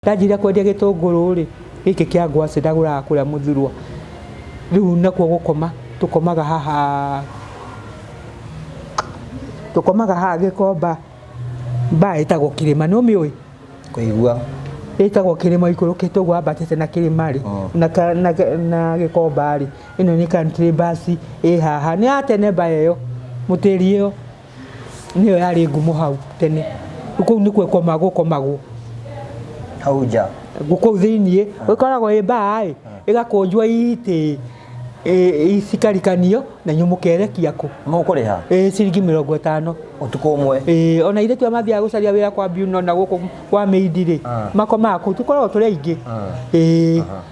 Ndajira kwendia gitunguru ri giki kia ngwaci ndaguraga kuria muthurwa riu nakuo gukoma tukomaga haha Gikomba ba itagwo Kirima no miui kuigua itagwo Kirima ikurukite uguo ambatite na Kirima ri na Gikomba ri ino ni country bus haha ni atene ba iyo mutiri iyo niyo yari ngumu hau tene uko nikuo komagwo hauja guko thinie wikoragwo ibai igakunjwa ite isikarikanio na nyumukerekia ku mukuriha ciringi 50 utuko umwe ona ile tu amathia gucaria wira kwa Biuno na guko kwa Meidire makoma ku tukoragwo turi aingi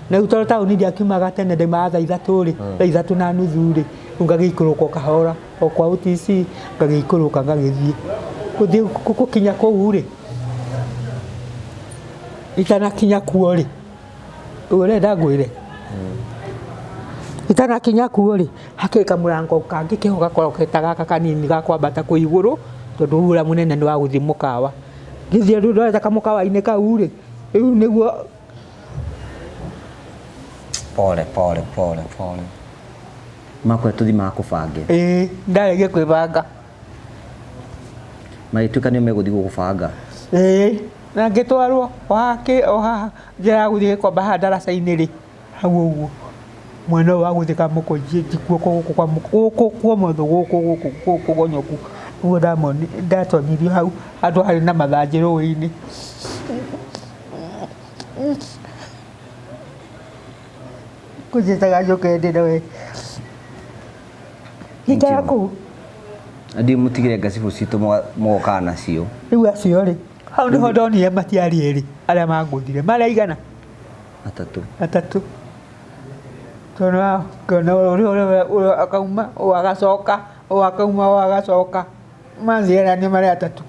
na utoro tauni ndia kiumaga tene de matha ithatu ri ithatu na nuthu ri ngagikuruka kahora o kwa UTC ngagikuruka ngagithie kuthi kukinya ku ri itana kinya kuo ri urenda ngwire itana kinya kuo ri hakika murango kangi kihoga koroketa gaka kanini gakwambata ku iguru tondu hura munene ni wa guthi mukawa ngithie ru ndoreta kamukawa ine kau ri riu niguo pole makwe tuthi makubange ndarege kwibanga maituka ni meguthi gukubanga na ngitwarwo wake oha njira guthie Gikomba ha ndaraca-ini ri hau uguo mwana wa guthika mukonji tikuo kwa motho guku gonyoku uguo ndatonirio hau andu hari na mathanji rũĩ-inĩ kujitaga njoke ndĩre we gikara kuu andi mutigire ngacibu citu moka nacio riu acio ri hau niho ndonire matiari eri aria manguthire maraigana atatu tona kana uri akauma agacoka mathiera ni mari atatu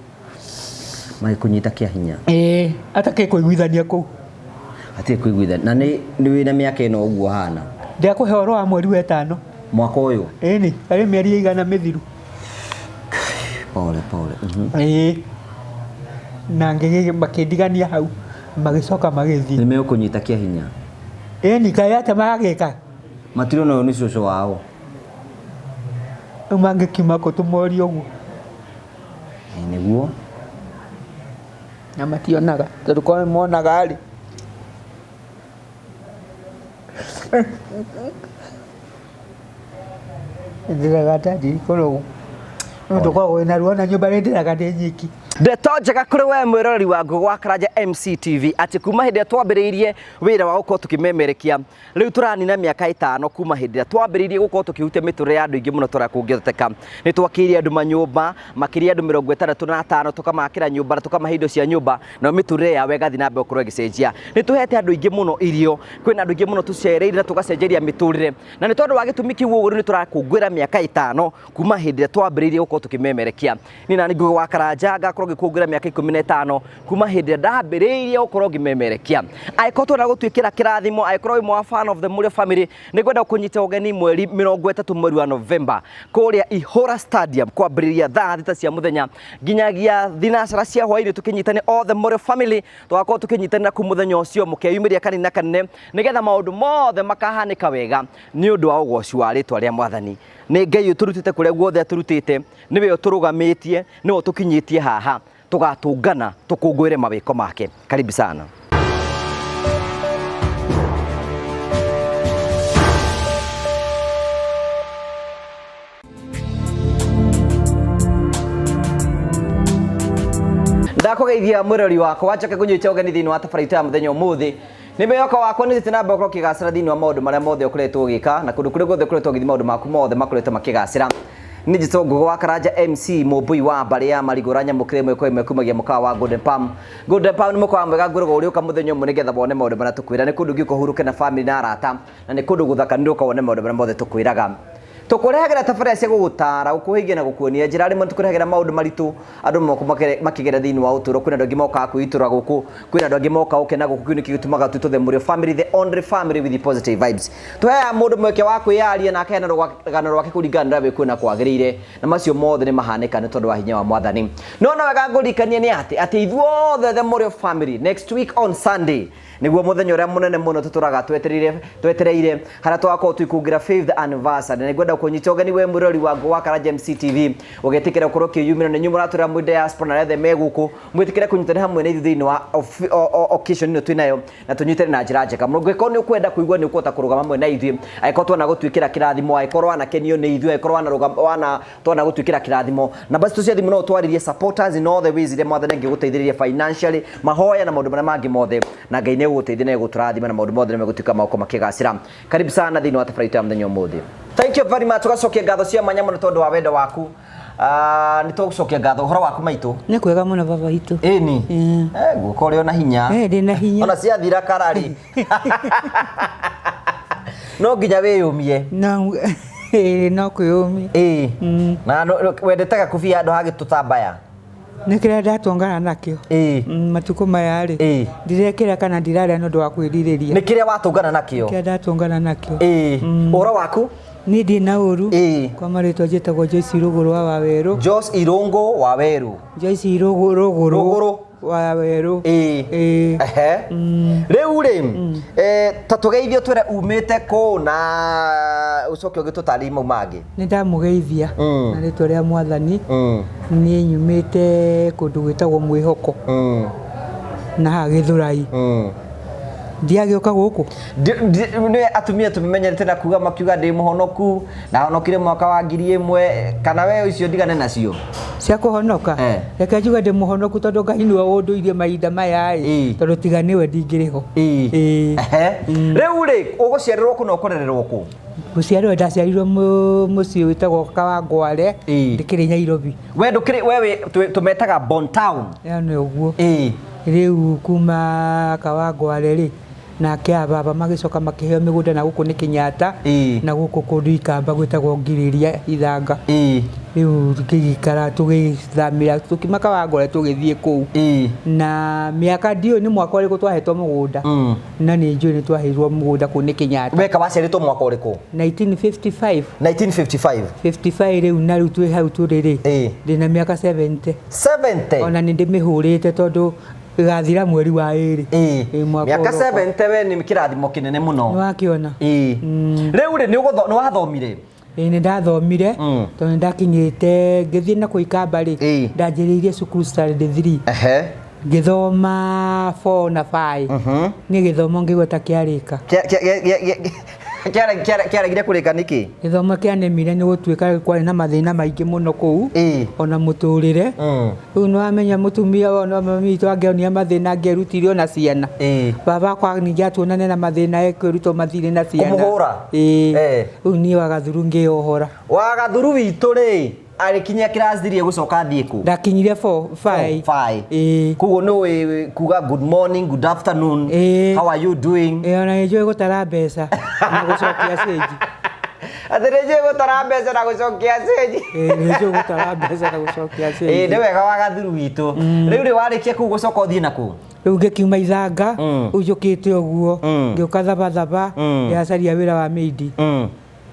mai kunyita kia hinya atake kuiguithania ku atie kuiguithania na ni wina miaka ino uguo hana ndia kuhe oro wa mweri wa 5 mwaka uyu ni ari mieri igana mithiru pole na ngege makindigania hau magicoka magithii ni meyo kunyita kia hinya ni kai ate mageka matiro no ni coco wao umange kimako tumori uguo niguo na mationaga tondu kwa monaga ari ndiraga tadi korogo ndukoragwo na ruo na nyumba ndiraga ndi nyiki ndeto njega kuri we mwiroreri wa Ngugi wa Karanja MCTV ati kuma hindi twambiriirie wira wa gukorwo tukimemerekia riu turanina miaka 5 kuma hindi twambiriirie gukorwo tukihutia miture ya andu ingi muno tora kungitheka ni twakiria andu manyumba makiria andu 65 tukamakira nyumba na tukamahe indo cia nyumba na miture ya wega thina mbe okorwo gicenjia ni tuhete andu ingi muno irio kwina andu ingi muno tucereire na tugacenjeria miturire na ni tondu wa gitumi kiu uguo ni turakungwira miaka 5 kuma hindi twambiriirie gukorwo tukimemerekia ni nani Ngugi wa Karanja ngakorwo gikungwira miaka 15 kuma hindi ndambiriirie gukorwo ngimemerekia aikorwo na gutwikira kirathimo aikorwo imwe wa fan of the Murio family ni gwenda kunyita ugeni mweri 30 mweri wa November kuria Ihura Stadium kwambiriria thaa 6 cia muthenya nginyagia thinacara cia hwaini tukinyitane all the Murio family tugakorwo tukinyitana ku muthenya ucio mukeyumiria kanina kanene nigetha maundu mothe makahanika wega ni undu wa ugoci wa ritwa ria Mwathani ni Ngai uturutite kuria guothe aturutite niwe uturugamitie niwe utukinyitie haha tugatungana tukungwire mawiko make karibu sana ndakugeithia mwirori wako wachoke kunyita ugeni thini wa tabarĩra ya muthenya umuthi ni meyoka wakwa ni zitina mboko kigacira thini wa maundu maria mothe ukuretwo gika na kundu kuri gothe ukuretwo githi maundu maku mothe makuretwo makigacira ni njito Ngugi wa Karanja MC mubui wa mbari ya marigoranya mukire mwe kwa kumagia mukawa wa Golden Palm ni mukawa mwega ngurugo uri uka muthenya umwe nigetha bone maundu maria tukwira ni kundu giko huruke na family na arata na ni kundu guthaka ni uka wone maundu maria mothe tukwiraga tukurehagera tabarĩra cia gũgũtara gũkũhĩgia na gũkuonia njĩra rĩmwe tukurehagera maũndũ maritũ andũ moko makĩgera thĩinĩ wa ũtũũro kwĩna andũ angĩ moka kwĩitũra gũkũ kwĩna andũ angĩ moka ũkena gũkũ kĩu nĩkĩo gĩtũmaga twĩtũthe mũrĩo family the only family with the positive vibes tũheaga mũndũ mweke wa kwĩyaria na akeheana rũgano rwake kũringana na rĩrĩa kwĩna kwagĩrĩire na macio mothe nĩ mahanĩka nĩ tondũ wa hinya wa Mwathani no wega ngũririkania nĩ atĩ ithuothe the mũrĩo family next week on Sunday niguo muthenya uria munene muno tuturaga twetereire haria twakorwo twikũngira 5th anniversary na ngwenda kunyita ũgeni we mũrori wa Ngũgwa Karanja MCTV ũgetikira ũkorwo kĩyumĩra na nyumũ ratũra mu diaspora na rethe meguku mwitikire kunyitana hamwe na ithuĩ thĩinĩ wa occasion ĩno twĩnayo na tunyitane na njĩra njega mũngĩkorwo nĩ ũkwenda kũigua nĩ ũkũhota kũrũgama hamwe na ithuĩ angĩkorwo twana gũtuĩkĩra kĩrathimo angĩkorwo wanakenio nĩ ithuĩ angĩkorwo twana gũtuĩkĩra kĩrathimo na basi tucia thimũ no twaririe supporters in all the ways iria Mwathani angĩgũteithĩrĩria financially mahoya na maũndũ marĩa mangĩ mothe na Ngai nĩ gũteithia na gũtũrathima na maũndũ mothe nĩ megũtuĩka mako makĩgacĩra karibu sana thĩinĩ wa tabarĩra ya mũthenya ũmũthĩ thank you very much tugacokia ngatho cia mwanya mũno tondũ wa wendo waku nĩ tũgũcokia ngatho ũhoro waku maitũ nĩ kwega mũno baba witũ ĩni guoko ũrĩ ona hinya ndĩna hinya ona ciathira karari no nginya wĩyũmie no kwĩyũmia na wendetaga kubia andũ hagĩtũtambaya nĩ kĩrĩa ndatongana nakĩo matukũ maya rĩ ndirekĩra kana ndirarĩa nĩ ũndũ wa kwĩrirĩria nĩ kĩrĩa watongana nakĩo kĩrĩa ndatongana nakĩo ũhoro waku niĩ ndĩ na ũru kwa marĩtwa njĩtagwo Joyce Irũgũrũ wa Wawerũ Joyce Irũngũ wa Wawerũ Joyce Irũgũrũ wa Wawerũ rĩu rĩ ta tũgeithio twĩre umĩte kũ na ũcoke ũgĩtũtarĩrie mau mangĩ nĩ ndamũgeithia na rĩtwa rĩa Mwathani niĩ nyumĩte kũndũ gwĩtagwo Mwĩhoko na haha Gĩthũrai ndiagĩũka gũkũ nĩ atumia tũmenyerete na kuga makiuga ndĩ mũhonoku na honokire mwaka wa 1000 kana we icio ndigane nacio cia kũhonoka reke njuge ndĩ mũhonoku tondũ Ngai nĩwe ũndũire mahinda maya tondũ tiga nĩwe ndingĩrĩ ho rĩu rĩ ũgũciarĩrwo kũ na ũkũrererwo kũ gũciarĩrwo ndaciarirwo mũciĩ wĩtagwo Kawangware ndĩkĩrĩ Nairobi we tũmetaga Bon Town nĩ ũguo rĩu kuma Kawangware rĩ nake baba magĩcoka makĩheo mĩgũnda na gũkũ nĩ Kenyatta na gũkũ kũndũ Ikamba gwĩtagwo Ngirĩria Ithanga rĩu tũgĩikara tũgĩthamĩra tũkiuma Kawangware tũgĩthiĩ kũu na mĩaka ndiũ nĩ mwaka ũrĩkũ twahetwo mũgũnda na nĩ njũĩ nĩ twaheirwo mũgũnda kũu nĩ Kenyatta weka waciarĩtwo mwaka ũrĩkũ 1955 1955 rĩu na rĩu twĩ hau tũrĩ rĩ ndĩna mĩaka 70 ona nĩ ndĩmĩhũrĩte tondũ gathira mweri wa 2 miaka 70 we nĩ kĩrathimo kĩnene mũno nĩ wakĩona rĩu rĩ nĩ wathomire nĩ ndathomire tondũ ndakinyĩte ngĩthiĩ na kũ Ikamba rĩ ndanjĩrĩirie cukuru standard 3 ngĩthoma 4 na 5 nĩ gĩthomo ngĩgua ta kĩarĩka kĩaregire kũrĩka nĩkĩ gĩthomo kĩanemire nĩ gũtuĩka kwarĩ na mathĩna maingĩ mũno kũu ona mũtũrĩre rĩu nĩ wamenya mũtumia ona mami witũ angĩonia mathĩna angĩerutire ona ciana baba akwa ningĩ atuonane na mathĩna ekwĩrutwo mathirĩ na ciana kũmũhũra rĩu niĩ Wagathuru ngĩyohora Wagathuru witũ rĩ arikinyia class 3 gũcoka thiĩ kũ ndakinyire 5 kuguo nĩ kuga good morning good afternoon how are you doing ona njũĩ gũtara mbeca na gũcokia stage atĩrĩjĩ gũtara mbeca na gũcokia stage njũĩ gũtara mbeca na gũcokia stage nĩ wega Wagathuru witũ rĩu rĩ warĩkia kũ gũcoka ũthiĩ nakũ rĩu ngĩkiuma Ithanga ũjũkĩte ũguo ngĩũka Thabatha yacaria wĩra wa maidi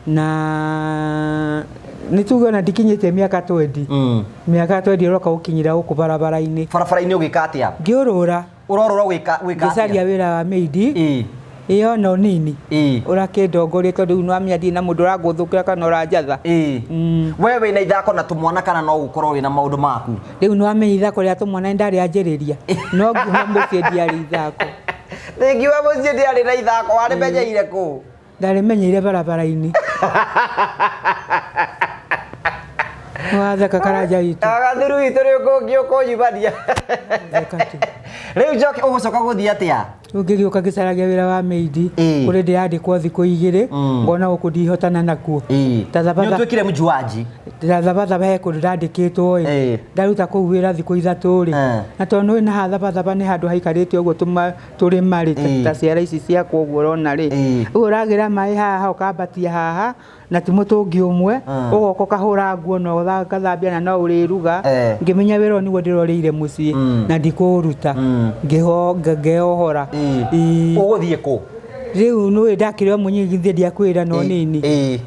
na nĩ tuge na ndikinyĩte mĩaka 20 mĩaka 20 ũroka gũkinyira gũkũ barabara-inĩ ũgĩka atĩa ngĩũrũra gwĩka ngĩcaria wĩra wa maidi ona ũnini ũrakĩndongoria tondũ no amĩathi na mũndũ ũrangũthũkĩra kana ũranjatha we wĩna ithako na tũmwana kana no gũkorwo wĩna maũndũ maku rĩu no amenya ithako rĩa tũmwana ndarĩ anjĩrĩria no ngiuma mũciĩ ndiarĩ ithako ngiuma mũciĩ ndiarĩ na ithako warĩmenyeire kũ ndarĩmenyeire barabara-inĩ watheka Karanja witũ Wagathuru witũ rĩu ngĩũka ũnyumania rĩu njoke ũgũcoka gũthiĩ atĩa Ngĩgĩũka ngĩcaragia wĩra wa maidi kũrĩ ndĩandĩkwo thikũ 2 ngona gũkũ ndihotana nakuo. Nĩũtuĩkire mjuaji? Thabathaba he kũndũ ndandĩkĩtwo ndaruta kũu wĩra thikũ 3 na tondũ wĩna ha thabathaba nĩ handũ haikarĩte ũguo tũrĩma ta ciara ici ciakwo ũguo ũrona rĩ, rĩu ũragĩra maĩ haha ũkambatia haha na ti mũtũngi ũmwe ũgoka ũkahũra nguo na ũgathambia na no ũrĩruga. Ngĩmenya wĩra nĩguo ndĩrorĩire mũciĩ na ndikũruta ngeohora. Ũgũthiĩ kũ? Rĩu nĩ ndakĩrĩo mũnyigithia ndiakwĩra no nini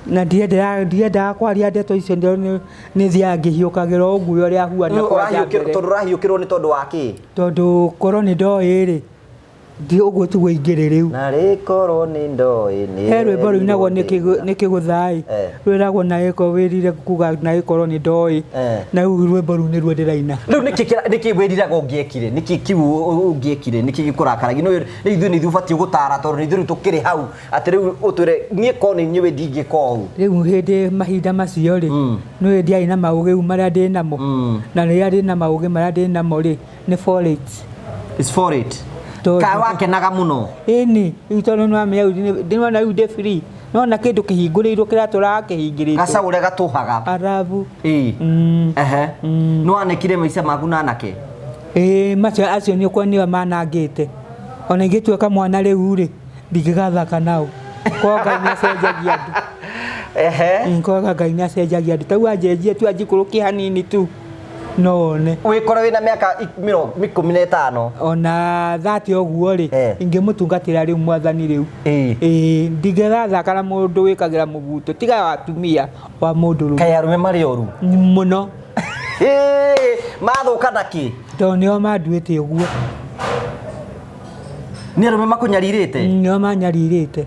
na ndiendaga kwaria ndeto icio nĩ thiaga ngĩhiũkagĩra ũguo ũrĩa huana kwanja mbere. Tondũ ũrahiũkĩrwo nĩ tondũ wa kĩ? Tondũ korwo nĩ ndoĩ rĩ ndi ũguo tu ingĩrĩ rĩu. Na rĩkorwo nĩ ndoĩ nĩ he rwĩmbo rũinagwo nĩ kĩgũthai rwĩragwo na gĩko wĩrire kuga na gĩkorwo nĩ ndoĩ na rĩu rwĩmbo rũu nĩruo ndĩraina. Rĩu nĩkĩ wĩriraga ũngĩekire? Nĩkĩ kiu ũngĩekire? Nĩkĩ gĩkũrakaragia? Nĩ ithuĩ nĩ ũbatiĩ gũtara tondũ nĩ ithuĩ tũkĩrĩ hau atĩ rĩu ũtwĩre niĩ korwo nĩ inyuĩ ndingĩka ũũ. Rĩu hĩndĩ mahinda macio rĩ nĩ ndiarĩ na maũgĩ marĩa ndĩ namo na rĩrĩa ndĩ na maũgĩ marĩa ndĩ namo rĩ nĩ folate. It's folate. Ka wakenaga muno? Ĩni tondũ nĩ wamenya ndĩrona rĩu ndĩ free nona kĩndũ kĩhingũrĩirwo kĩratũraga kĩhingĩrĩtwo gacaũre gatũhaga arabu. Nĩ wanekire maica maku na anake? Macio acio nĩ ũkuona manangĩte ona ingĩtuĩka mwana rĩu rĩ ndingĩgathaka nao koga Ngai nĩacenjagia andũ. Koga Ngai nĩacenjagia andũ tau anjenjie tu anjikũrũkie hanini tu none wĩkore wĩna mĩaka 15 ona 30 ũguo rĩ ingĩmũtungatĩra rĩu mwathani rĩu ndingĩgathaka na mũndũ wĩkagĩra mũbuto tiga watumia wa mũndũ rĩu. Kaĩ arũme marĩ oru mũno mathũka nakĩ? Tondũ nĩo manduĩte ũguo. Nĩ arũme makũnyarirĩte? Nĩo manyarirĩte.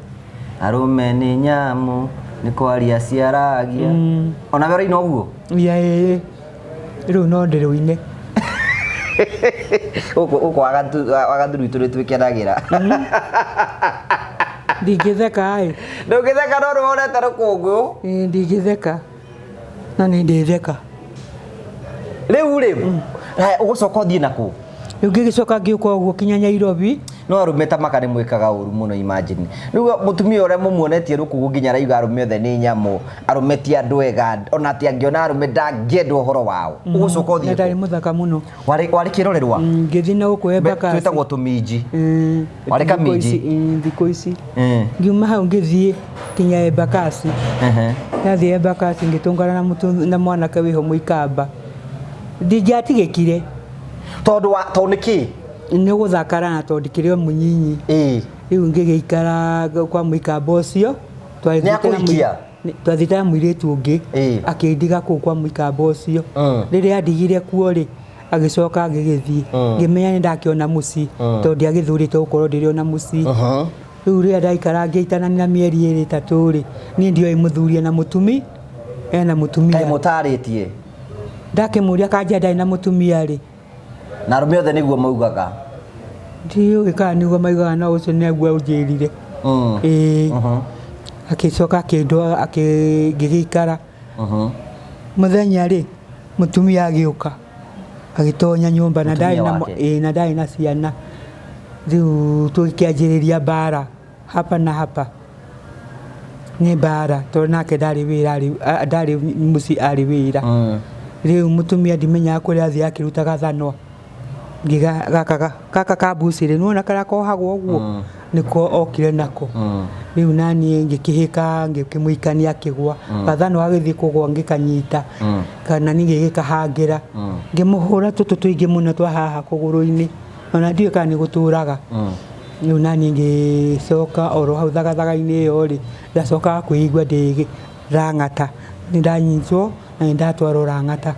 Arũme nĩ nyamũ nĩ kwaria ciaragia. Ona we ũraina ũguo? Rĩu no ndĩrũine. Wagathuru itũ nĩtwĩkenagĩra. Ndingĩtheka ĩ. Ndũngĩtheka no nĩwonete rũkũngũ? Ndingĩtheka na nĩ ndĩtheka. Rĩu ũgũcoka ũthiĩ nakũ? Rĩu ngĩgĩcoka ngĩũka ũguo kinya Nairobi. No arũme ta maka nĩmwĩkaga ũru mũno imagine. Rĩu mũtumia ũrĩa mũmuonetie rũkũngũ nginya arauga arũme othe nĩ nyamũ arũme ti andũ ega ona atĩ angĩona arũme ndangĩenda ũhoro wao. Ũgũcoka ũthiĩ kũ? Ndarĩ mũthaka mũno. Warĩ kĩrorerwa? Ngĩthiĩ na gũkũ Embakasi. Twĩtagwo tũminji. Warĩ kaminji? Thikũ ici. Ngiuma hau ngĩthiĩ kinya Embakasi. Ndathiĩ Embakasi ngĩtũngana na mwanake wĩho mũikamba. Ndingĩatigĩkire. Tondũ nĩkĩ? Nĩ gũthakara na tondũ ndikĩrĩ mũnyinyi. Rĩu ngĩgĩikara kwa mũikamba ũcio twathiĩte na mũirĩtu ũngĩ akĩndiga kũu kwa mũikamba ũcio. Rĩrĩa andigire kuo rĩ agĩcoka agĩgĩthiĩ ngĩmenya nĩ ndakĩona mũciĩ tondũ ndiagĩthurĩte gũkorwo ndĩrĩ ona mũciĩ. Rĩu rĩrĩa ndaikara ngĩitanania mĩeri 3 rĩ niĩ ndioĩ mũthuri na mũtumi ena mũtumia. Kaĩ mũtarĩtie? Ndakĩmũria kanja ndarĩ na mũtumia rĩ. Na arũme othe nĩguo maugaga? Ndiũĩ kana nĩguo maugaga no ũcio nĩguo ũnjĩrire. Agĩcoka ngĩgĩikara. Mũthenya rĩ mũtumia agĩũka agĩtonya nyũmba na ndarĩ na ciana. Rĩu tũkĩanjĩrĩria mbara hapa na hapa. Nĩ mbara tondũ nake ndarĩ mũciĩ arĩ wĩra. Rĩu mũtumia ndimenyaga kũrĩa athiĩ akĩrutaga thanwa. Gaka kabucĩrĩ nĩwona karĩa kohagwo ũguo nĩko okire nako. Rĩu naniĩ ngĩkĩhĩka ngĩkĩmũikania akĩgwa gathanwa gagĩthiĩ kũgwa ngĩkanyita kana ningĩ gĩkahangĩra ngĩmũhũra tũtũ tũingĩ mũno twa haha kũgũrũ-inĩ ona ndiũĩ kana nĩ gũtũraga. Rĩu naniĩ ngĩcoka oro hau thagathaga-inĩ ĩyo rĩ ndacokaga kwĩigua ndĩ Rang'ata. Nĩ ndanyitwo na nĩ ndatwarwo Rang'ata.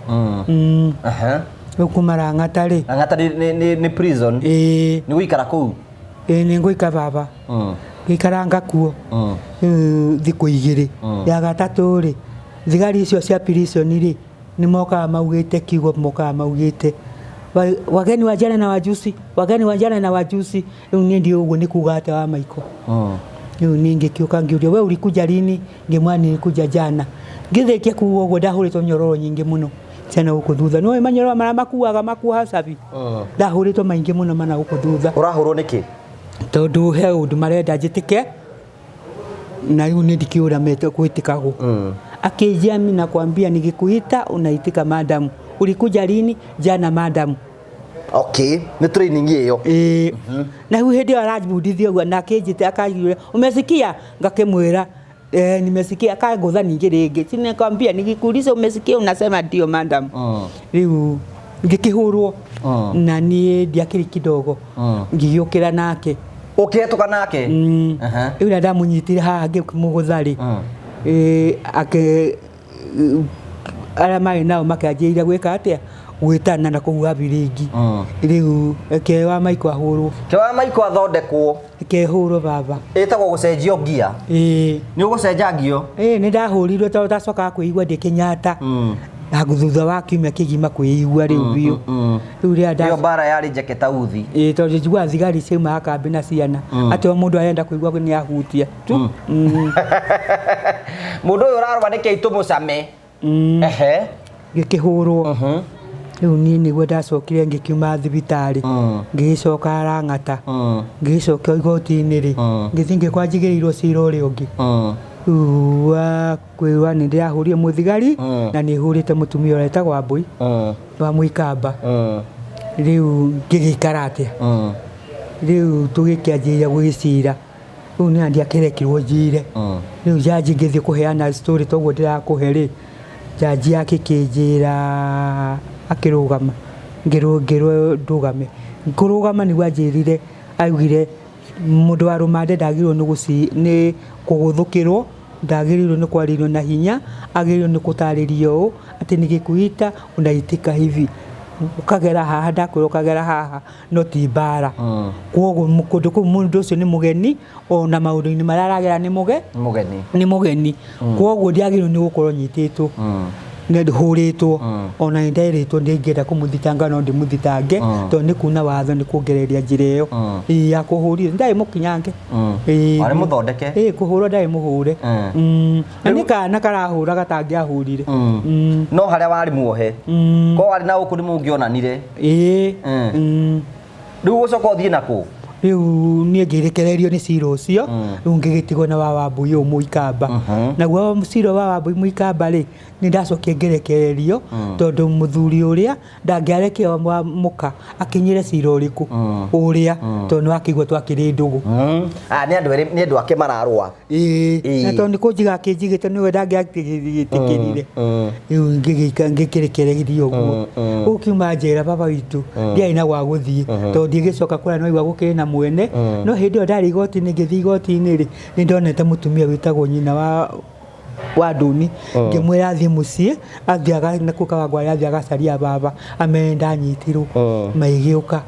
Rĩu kuma Rang'ata rĩ. Rang'ata nĩ prison? Nĩ gũikara kũu? Nĩ ngũikara baba. Ngĩikaranga kuo thikũ 2. Ya gatatũ rĩ thigari icio cia prison rĩ nĩ mokaga maugĩte kiugo mokaga maugĩte wageni wa jana na wajuzi, wageni wa jana na wajuzi. Rĩu niĩ ndi ũguo nĩ kuga atĩ wa maiko. Rĩu niĩ ngĩkĩũka ngĩũria we ulikuja lini? Ngĩmwĩra nilikuja jana. Ngĩthĩkia kuga ũguo ndahũrĩtwo nyororo nyingĩ mũno ciana gũkũ thutha. Nĩũĩ manyororo marĩa makuaga makuaga cabi. Ndahũrĩtwo maingĩ mũno mana gũkũ thutha. Ũrahũrwo nĩkĩ? tondu he undu marenda njitike na riu ni ndikiura mete kuitikagu akijia mimi nakwambia nikikuita unaitika madam ulikuja lini jana madam okay ni training hiyo na huyu hedi arajibudithia gwa na akijite akajire umesikia ngakemwira nimesikia kagotha ningi ringi sine kwambia nikikuuliza umesikia unasema ndio madam riu ngikihurwo na nie ndiakiri kidogo ngiyukira nake ukihetoka nake ila ndamunyitire haha ngimugutha ake ara mai nao makanjira gwika atia gwitana na kuwa biringi riu kewa maiko ahurwo kewa maiko athondekwo kehurwo baba etagwo gucenjio ngia ni ugucenja ngio ni ndahurirwo tondu tacoka kuigua ndikinyata na guthutha wa kiumia kigima kuigua riu biu riu ria ndio bara yari njeketa uthi tondu njigua thigari ciuma akambi na ciana ati mundu arenda kuigua ni ahutia tu mundu uyu urarwa niki itumucame ngikihurwo riu ni niguo ndacokire ngikiuma thibitari ngicoka Arang'ata ngicoka igoti-ini ri ngithi ngikwa njigiriirwo cira uria ungi wa kwirwa ni ndirahurie muthigari na ni hurite mutumia uretagwo Wambui wa Muikamba riu ngigikara atia riu tugikianjiria gwicira riu ni ndiakirekirwo njire riu jaji ngithii kuheana story toguo ndirakuhe ri jaji akikinjira akirugama ngirwo ndugame nkurugama ni gwanjirire augire mundu wa rumande ndagirwo ni kuguthukirwo ndagirwo ni kwarirwo na hinya agirwo ni kutaririo ati nigikuita unaitika hivi ukagera haha ndakwira ukagera haha no ti bara kwoguo mukundu ku mundu ucio ni mugeni ona maundu-ini mararagera ni mugeni kwoguo ndiagirwo ni gukorwo nyititwo nduhuritwo ona ndiritwo ndingenda kumuthitanga no ndimuthitange to ni kuna watho ni kuongereria njira iyo ya kuhurira ndai mukinyange ari muthondeke kuhurwo ndai muhure ni kana karahura gatangiahurire no haria wari muohe ko wari na uku ni mungionanire riu gucoka uthie naku riu nie ngirekererio ni cira ucio riu ngigitigwo na wa Wambui uyu Muikamba naguo cira wa Wambui Muikamba ri ni ndacokia ngirekererio tondu muthuri uria ndangiarekio muka akinyire cira uriku uria tondu akigwa twakiri ndugu ni andu ake mararwa na tondu kunjiga akinjigite niwe ndangiatigirire riu ngikirekererio uguo ukiuma njera baba witu ndiari na gwa guthie tondu ndigicoka kuria no igwa gukiri na mwene no hindi ndari igoti-ini ngithii igoti-ini ri ni ndonete mutumia witagwo nyina wa Nduni ngimwira athie mucii athiaga na kuka wa gwari athiaga caria baba amenda nyitirwo maigiuka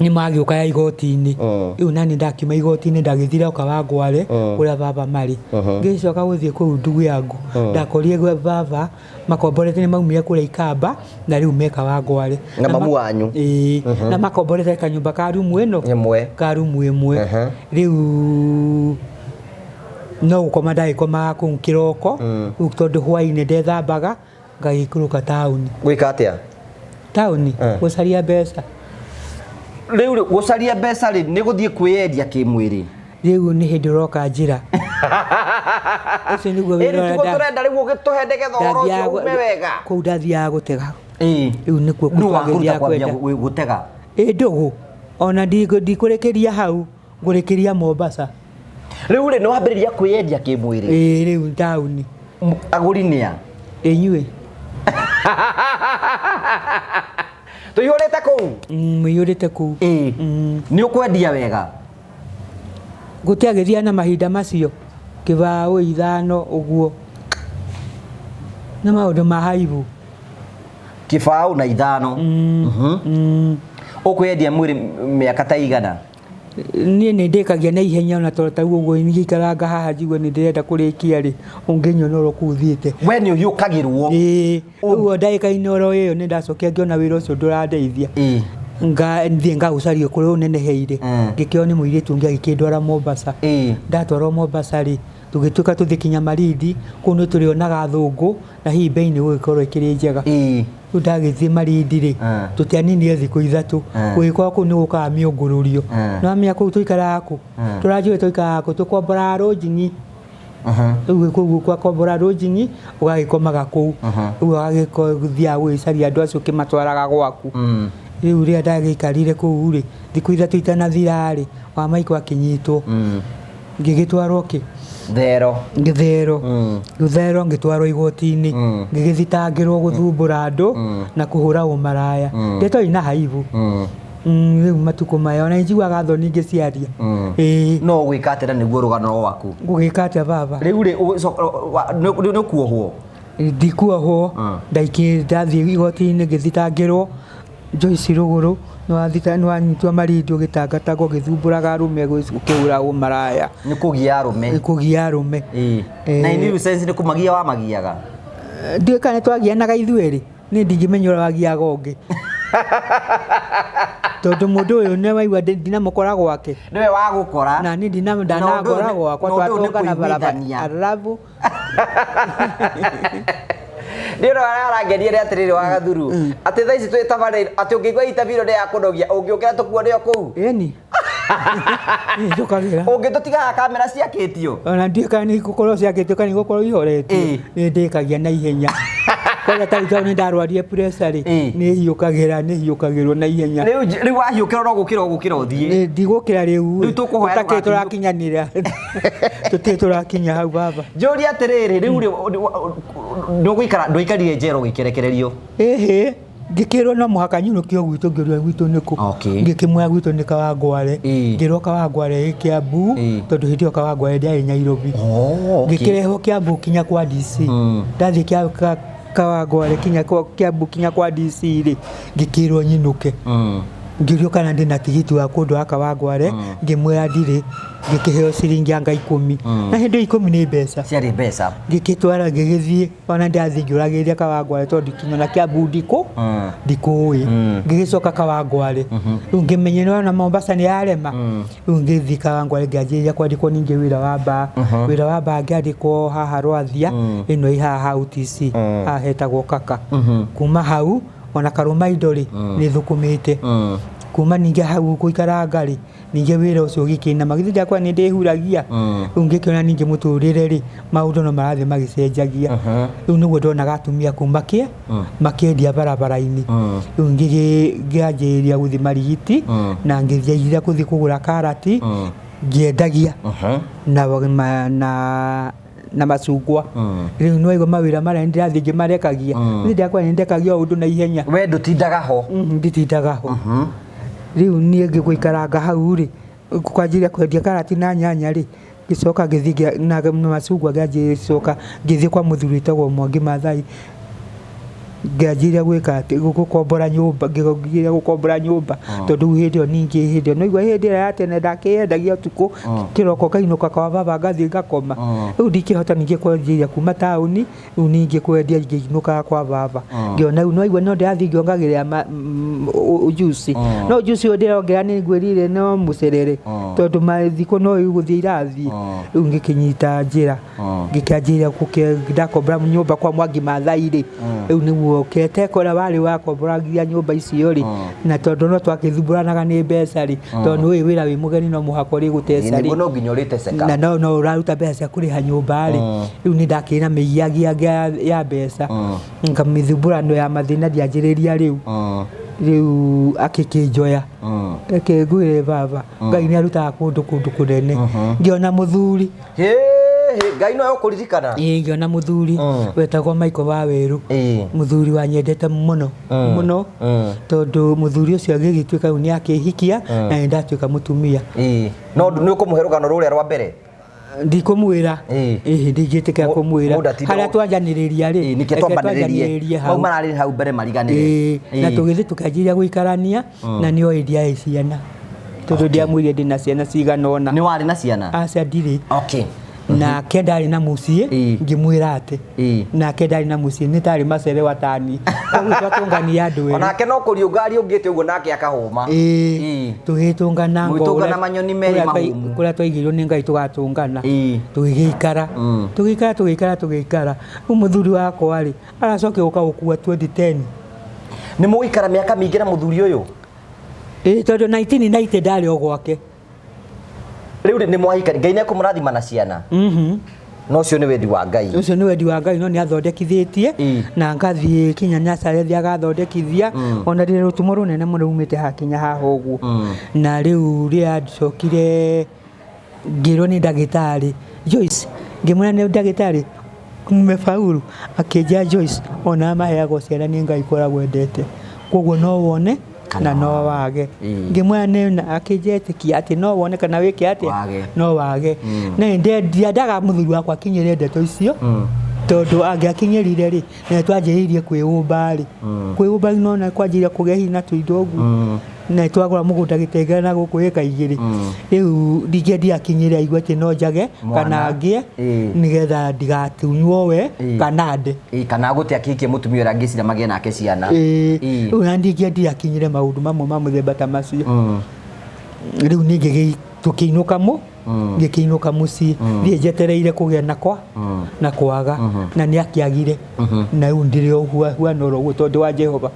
ni magiuka ya igoti-ini riu nani ndakiuma igoti-ini ndagithira uka wa gware uria baba mari ngicoka guthie kuu ndugu yangu ndakorie baba makomborete ni maumire kuria Ikamba na riu meka wa gware na mamu wanyu na makomborete kanyumba ka rumu ino ka rumu imwe riu no gukoma ndagikomaga kuu kiroko riu tondu hwaini ndethambaga ngagikuruka tauni gwika atia tauni gucaria mbeca riu gucaria mbeca ri ni guthie kwiendia kimwiri riu ni hindi uroka njira ucio niguo wira turenda riu ugituhe ndegetha uhoro ucio ume wega kuu ndathiaga gutega riu nikuo kutwagiria kwenda gutega ndugu ona ndikurekeria hau ngurekeria Mombasa riu ri no wambiriria kwiendia kimwiri riu tauni aguri nia inyue tuyurite kuu muyurite kuu ni ukwendia wega gutiagithia na mahinda macio kibao ithano uguo na maundu ma haibu kibao na ithano ukwendia mwiri miaka ta igana nie ni ndikagia na ihenya na tondu taguo uguo ngikaranga haha njigua ni ndirenda kurikia ri unginyonoro kuthiite we ni uyukagirwo uguo ndagika-ini oro iyo ni ndacokia ngiona wira ucio ndurandeithia thiĩ ngagucario kũrĩa ũneneheire ngĩkĩo nĩ mũirĩtu ũngĩ agĩkĩndwara Mombasa ndatwarwo Mombasa rĩ tũgĩtuĩka tũthiĩ kinya Malindi kũu nĩ tũrĩonaga thũngũ na hihi bei nĩ gũgĩkorwo ĩkĩrĩ njega rĩu ndagĩthiĩ Malindi rĩ tũtianinire thikũ ithatũ gũgĩkorwo kũu nĩ gũkaga mĩũngũrũrio nĩwamenya kũu tũikaraga kũ tũranjũĩ tũikaraga kũ tũkombora lodging rĩu kũu gwakombora lodging ũgagĩkomaga kũu rĩu ũgagĩthiaga gũgĩcaria andũ acio ũkĩmatwaraga gwaku rĩu rĩrĩa ndagĩikarire kũu rĩ thikũ ithatũ itanathira rĩ wa Maiko akĩnyitwo ngĩgĩtwarwo kĩ Gĩthero ngĩtwarwo igoti-inĩ ngĩgĩthitangĩrwo gũthumbũra andũ na kũhũra ũmaraya ndetoi na haibu rĩu matukũ maya ona njiguaga thoni ingĩciaria no gwĩka atĩa nĩguo rũgano rwaku gũgĩka atĩa baba rĩu rĩ nĩ kuohwo ndikuohwo ndathiĩ igoti-inĩ ngĩthitangĩrwo Joyce Rũgũrũ nĩwanyitwo Malindi ũgĩtangatagwo ũgĩthumbũraga arũme ũkĩhũra ũmaraya nĩ kũgia arũme na ini sense nĩ kũmagia wamagiaga ndiũĩ kana twagianaga ithuerĩ nĩ ndingĩmenya ũrĩa wagiaga ũngĩ tondũ mũndũ ũyũ nĩ waigua ndinamũkora gwake nĩwe wagũkora na niĩ ndanakora gwakwa twatongana barabara arabu Ndiro arangenia rĩ atĩrĩrĩ wa Gathuru atĩ thaa ici twĩtabarĩra atĩ ũngĩigua itabiro ya kũnogia ũngĩũkĩra tũkuone o kũu eni nĩnjũkagĩra ũngĩtũtigaga kamera ciakĩtio ona ndiũĩ kana nĩ gũkorwo ciakĩtio kana nĩ gũkorwo ihoretio nĩ ndĩkagia na ihenya kwanza tarĩu nĩ ndarwarie pressure nĩ hiũkagĩrwo na ihenya rĩu wahiũkĩra no gũkĩra ũthiĩ ndigũkĩra rĩu tũtakĩ tũrakinyanĩra tũtirĩ tũrakinya hau baba njũria atĩrĩrĩ rĩu ndũikarire njera ũgĩkĩrekererio ngĩkĩrwo no mũhaka nyũnũkio gwitũ ngĩrwo gwitũ nĩkũ ngĩkĩmwaya gwitũ nĩ Kawangware ngĩrwo Kawangware Kiambu tondũ hĩndĩ ĩyo Kawangware ndiarĩ Nairobi ngĩkĩrehwo Kiambu kinya kwa DC ndathiĩ Kawangware Kiambu kinya kwa DC rĩ ngĩkĩrwo nyinũke ngĩrio kana ndĩna tigiti wa kũndũ wa Kawangware ngĩmwĩra ndirĩ ngĩkĩheo ciringi anga 10 na hĩndĩ 10 nĩ mbeca ciarĩ mbeca ngĩkĩtwara ngĩgĩthiĩ ona ndathi ngĩũragĩria Kawangware tondũ kinyona Kiambu ndikũĩ ngĩgĩcoka Kawangware rĩu ngĩmenyerera na Mombasa nĩ yarema rĩu ngĩthiĩ Kawangware ngĩanjĩrĩria kwandĩkwo ningĩ wĩra wa baa ngĩandĩkwo haha Rwathia ĩno ihaha UTC haha hetagwo Kaka kuma hau ona Karũma Idori nĩ thũkũmĩte kuma ningĩ hau gũikaranga rĩ ningĩ wĩra ũcio ũgĩkĩna magĩthiĩ ndakwa nĩ ndĩhuragia rĩu ngĩkĩona ningĩ mũtũrĩre rĩ maũndũ no marathiĩ magĩcenjagia rĩu nĩguo ndonaga atumia kuma makĩendia barabara-inĩ rĩu ngĩanjĩrĩria gũthiĩ Marigiti na ngĩthiĩra gũthiĩ kũgũra karati ngĩendagia na macungwa rĩu no igo mawĩra marĩa ndĩrathiĩ ngĩmarekagia nĩ ndakwa nĩ ndekagia ũndũ na ihenya we ndũtindaga ho nditindaga ho rĩu niĩ ngĩgũikaranga hau rĩ kwanjĩrĩria kwendia karati na nyanya rĩ ngĩcoka ngĩthiĩ na macungwa ngĩcoka ngĩthiĩ kwa mũthuri wĩtagwo Mwangi Maathai ngĩanjĩrĩria gwĩka atĩ gũkombora nyũmba tondũ hĩndĩ ĩyo ningĩ no igua hĩndĩ ĩyo ya tene ndakĩyendagia ũtukũ kĩroko kainũka kwa baba ngathiĩ ngakoma rĩu ndikĩhota ningĩ kwanjĩrĩria kuma taũni rĩu ningĩ kwendia ngĩinũkaga kwa baba ngĩona rĩu no igua no ndĩrathiĩ ngĩongagĩrĩra juice no juice ũyũ ndĩrongerera nĩ ngwĩrire no mũcerere tondũ mathikũ no igũthiĩ irathiĩ rĩu ngĩkĩnyita njĩra ngĩkĩanjĩrĩria ndakombora nyũmba kwa Mwangi Maathai rĩ rĩu nĩguo okete kora warĩ wakomboragia nyũmba icio rĩ na tondũ no twakĩthumbũranaga nĩ mbeca rĩ tondũ ũyũ wĩra wĩ mũgeni no mũhaka ũrĩ gũteca rĩ no nginya ũrĩteceka na no ũraruta mbeca kũrĩha nyũmba rĩ rĩu nĩ ndakĩna mĩiyagia ya mbeca ngamĩthumbũrano ya mathĩna ndianjĩrĩria rĩu akĩkĩnjoya ngwĩre baba Ngai nĩ arutaga kũndũ kũnene ngĩona mũthuri Ngai no ũkũririkana ngĩona mũthuri wetagwo Maiko wa Werũ mũthuri wanyendete mũno tondũ mũthuri ũcio agĩgĩtuĩka nĩ akĩhikia na nĩ ndatuĩka mũtumia no nĩ ũkũmũhe rũgano rũrĩa rwa mbere ndikumwira ndigĩtĩka kũmwĩra harĩa twanjanĩrĩria rĩ nĩkĩ twambanĩrĩrie hau mararĩ hau mbere mariganĩre na tũgĩthiĩ tũkanjĩrĩria gũikarania na nĩ oĩ ndiarĩ ciana tondũ ndiamwĩrire ndĩna ciana cigana ũna nĩ warĩ na ciana aca ndirĩ na kendari na muciĩ ngĩmwĩra atĩ na kendari na muciĩ nĩ tarĩ macere watani twatũngania andũ erĩ onake no kũriũngari ũngĩte ũguo nake akahũma tũgĩtũngana mũtũngana manyoni merĩ mahumu kũrĩa twaigirwo nĩ Ngai tũgatũngana tũgĩgĩikara rĩu mũthuri wakwa rĩ aracoka gũka gũkua 2010 nĩ mũgĩikara mĩaka mĩingĩ na mũthuri ũyũ tondũ 1990 ndarĩ o gwake rĩu nĩ mwahikari Ngai nĩ kũmũrathima na ciana no ũcio nĩ wendi wa Ngai ũcio nĩ wendi wa Ngai no nĩ athondekithĩtie na ngathiĩ Kinya Nazareth agathondekithia ona ndĩ rũtumo rũnene mũno umĩte hakinya haha ũguo na rĩu rĩa ndicokire ngĩrwo nĩ ndagĩtarĩ Joyce ngĩmwĩra nĩ ndagĩtarĩ mmefaulu akĩnja Joyce ona maheagwo ciana nĩ Ngai koragwo endete koguo no wone na no wage ngĩmwĩra nĩ akĩnjetĩkia atĩ no wone kana wĩke atĩ no wage na ndiendaga mũthuri wakwa akinyĩre ndeto icio tondũ angĩakinyĩrire rĩ na twanjĩrĩirie kwĩũmba rĩ kwĩũmba no na kwanjĩrĩria kũgĩa hinya tũindo ũguo na twagũra mũgũnda Gĩtengera na gũkũ ĩka igĩrĩ rĩu ndingĩendia akinyĩre aigua atĩ no njage kana ngĩe nĩgetha ndigatunywo we kana nde kana gũte akĩhikie mũtumia ũrĩa angĩcira magĩe nake ciana rĩu na ndingĩendia akinyĩre maũndũ mamwe ma mũthemba ta macio rĩu nĩ tũkĩinũka ngĩkĩinũka mũciĩ thiĩ njetereire kũgĩa nakwa na kwaga na nĩ akĩagire na rĩu ndĩrĩ o huana ũguo tondũ wa Jehova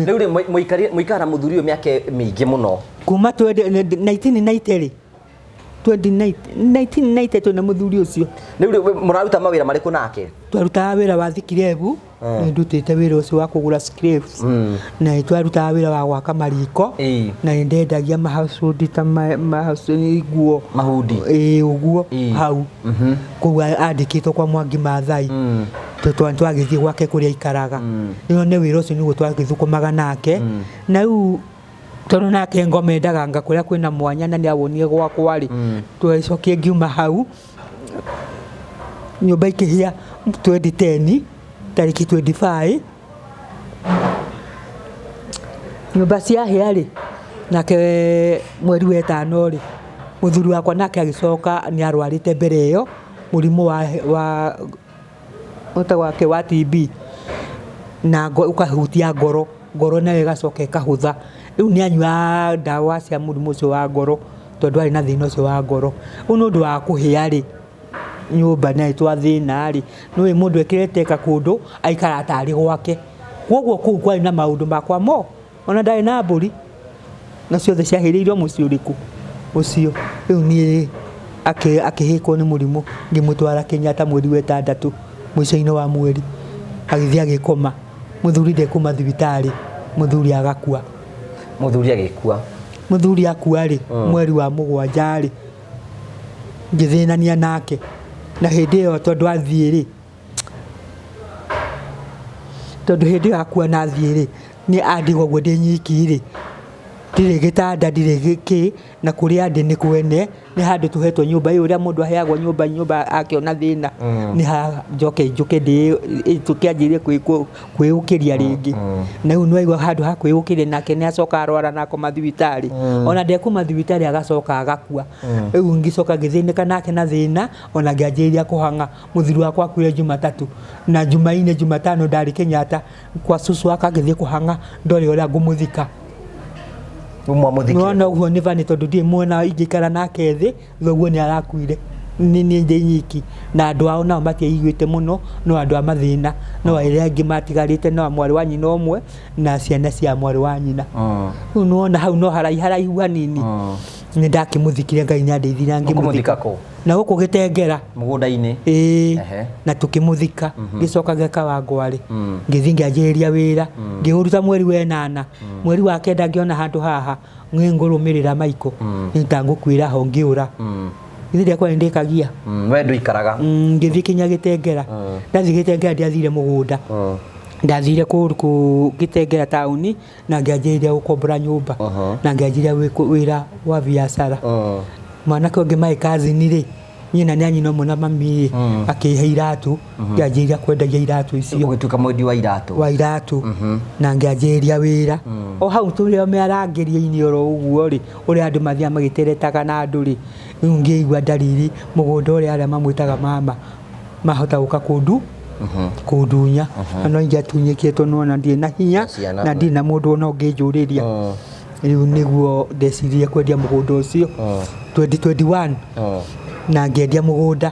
rĩu mũikara mũthuri ũyũ mĩaka mĩingĩ mũno kuma 1990 rĩ 1990 twĩna mũthuri ũcio rĩu mũraruta mawĩra marĩkũ nake twarutaga wĩra wa thikirebu nĩ ndutĩte wĩra ũcio wa kũgũra scripts na twarutaga wĩra wa gwaka mariko na nĩ ndendagia mahaucũndi ta nguo mahundi ũguo hau koguo andĩkĩtwo kwa Mwangi Maathai twagĩthiĩ gwake kũrĩa aikaraga ĩno nĩ wĩra ũcio nĩguo twagĩthũkũmaga nake na rĩu tondũ nake ngomendaga kũrĩa kwĩna mwanya na nĩ awonire gwakwa rĩ twacokie ngiuma hau nyũmba ikĩhia 2010 tariki 25 nyũmba ciahĩa rĩ nake mweri wa ĩtano rĩ mũthuri wakwa nake agĩcoka nĩ arwarĩte mbere ĩyo mũrimũ wa wake wa TB na ũkahutia ngoro nayo ĩgacoka ĩkahũtha rĩu nĩ anyua ndawa cia mũrimũ ũcio wa ngoro tondũ arĩ na thĩna ũcio wa ngoro rĩu nĩ ũndũ wa kũhĩa rĩ nyũmba na twathĩna rĩ nĩ mũndũ ekĩrĩte kakũndũ aikara tarĩ gwake koguo kũu kwarĩ na maũndũ makwa mo ona ndarĩ na mbũri na ciothe ciahĩrĩirio mũciĩ ũrĩkũ ũcio rĩu niĩ akĩhĩkwo nĩ mũrimũ ngĩmũtwara Kenyatta mweri wa 6 mũico-inĩ wa mweri agĩthiĩ agĩkoma mũthuri ndekuma thibitarĩ mũthuri agakua mũthuri agĩkua mũthuri akua rĩ mweri wa 7 rĩ ngĩthĩnania nake na hĩndĩ ĩyo tondũ athiĩ rĩ tondũ hĩndĩ ĩyo akua na athiĩ rĩ nĩ andigwo guo ndĩ nyiki rĩ ndirĩ gĩtanda ndirĩ gĩkĩ na kũrĩa ndĩ nĩ kwene nĩ handũ tũhetwo nyũmba ĩyo ũrĩa mũndũ aheagwo nyũmba akĩona thĩna nĩ ha njoke tũkĩanjĩrie kwĩũkĩria rĩngĩ na rĩu nĩwaigua handũ ha kwĩũkĩria nake nĩ acoka arwara na akoma thibitarĩ ona ndekuma thibitarĩ agacoka agakua rĩu ngĩcoka ngĩthĩnĩka nake na thĩna ona ngĩanjĩrĩria kũhang'a mũthuri wakwa akuire Jumatatũ na Jumatano ndarĩ Kenyatta kwa cucu akagĩthiĩ kũhang'a ndore ũrĩa ngũmũthika no ũguo nĩ vani tondũ ndiĩ mwena ingĩikara nake thĩ thoguo nĩ arakuire nĩ ndĩ nyiki na andũ ao nao matiaiguĩte mũno no andũ a mathĩna no arĩa angĩ matigarĩte no mwarĩ wa nyina ũmwe na ciana cia mwarĩ wa nyina rĩu nĩwona hau no haraihu hanini nĩ ndakĩmũthikire Ngai nĩ andeithirie ngĩmũthika na gũkũ Gĩtengera mũgũnda-inĩ na tũkĩmũthika ngĩcoka geka Wangwarĩ ngĩthiĩ ngĩanjĩrĩria wĩra ngĩũruta mweri wa 8 mweri wa 9 ngĩona handũ haha ngũrũmĩrĩra Maiko nĩ ngũkwĩra ho ngĩũra Githiri akwa ndikagia. We nduikaraga. Ngĩthiĩ Kinya Gĩtengera. Ndathiĩ Gĩtengera ndiathire mũgũnda. Ndathire kũrũ Gĩtengera taũni na ngĩanjĩrĩria gũkombora nyũmba. Na ngĩanjĩrĩria wĩra wa biacara. Mwanake ũngĩ mai kazi-inĩ rĩ nyina nĩ anyina ũmwe na mami akĩhe iratũ ngĩanjĩrĩria kwendagia iratũ icio ũgĩtuĩka mwendia wa iratũ na ngĩanjĩrĩria wĩra o hau tũrĩ mearangĩria-inĩ oro ũguo rĩ ũrĩa andũ mathiaga magĩteretaga na andũ rĩ rĩu ngĩigua ndariri mũgũnda ũrĩa arĩa mamwĩtaga mama mahota gũka kũndunya no ingĩatunyĩkĩtwo no na ndirĩ na hinya na ndirĩ na mũndũ ona ũngĩnjũrĩria rĩu nĩguo ndecirie kwendia mũgũnda ũcio 2021 na ngĩendia mũgũnda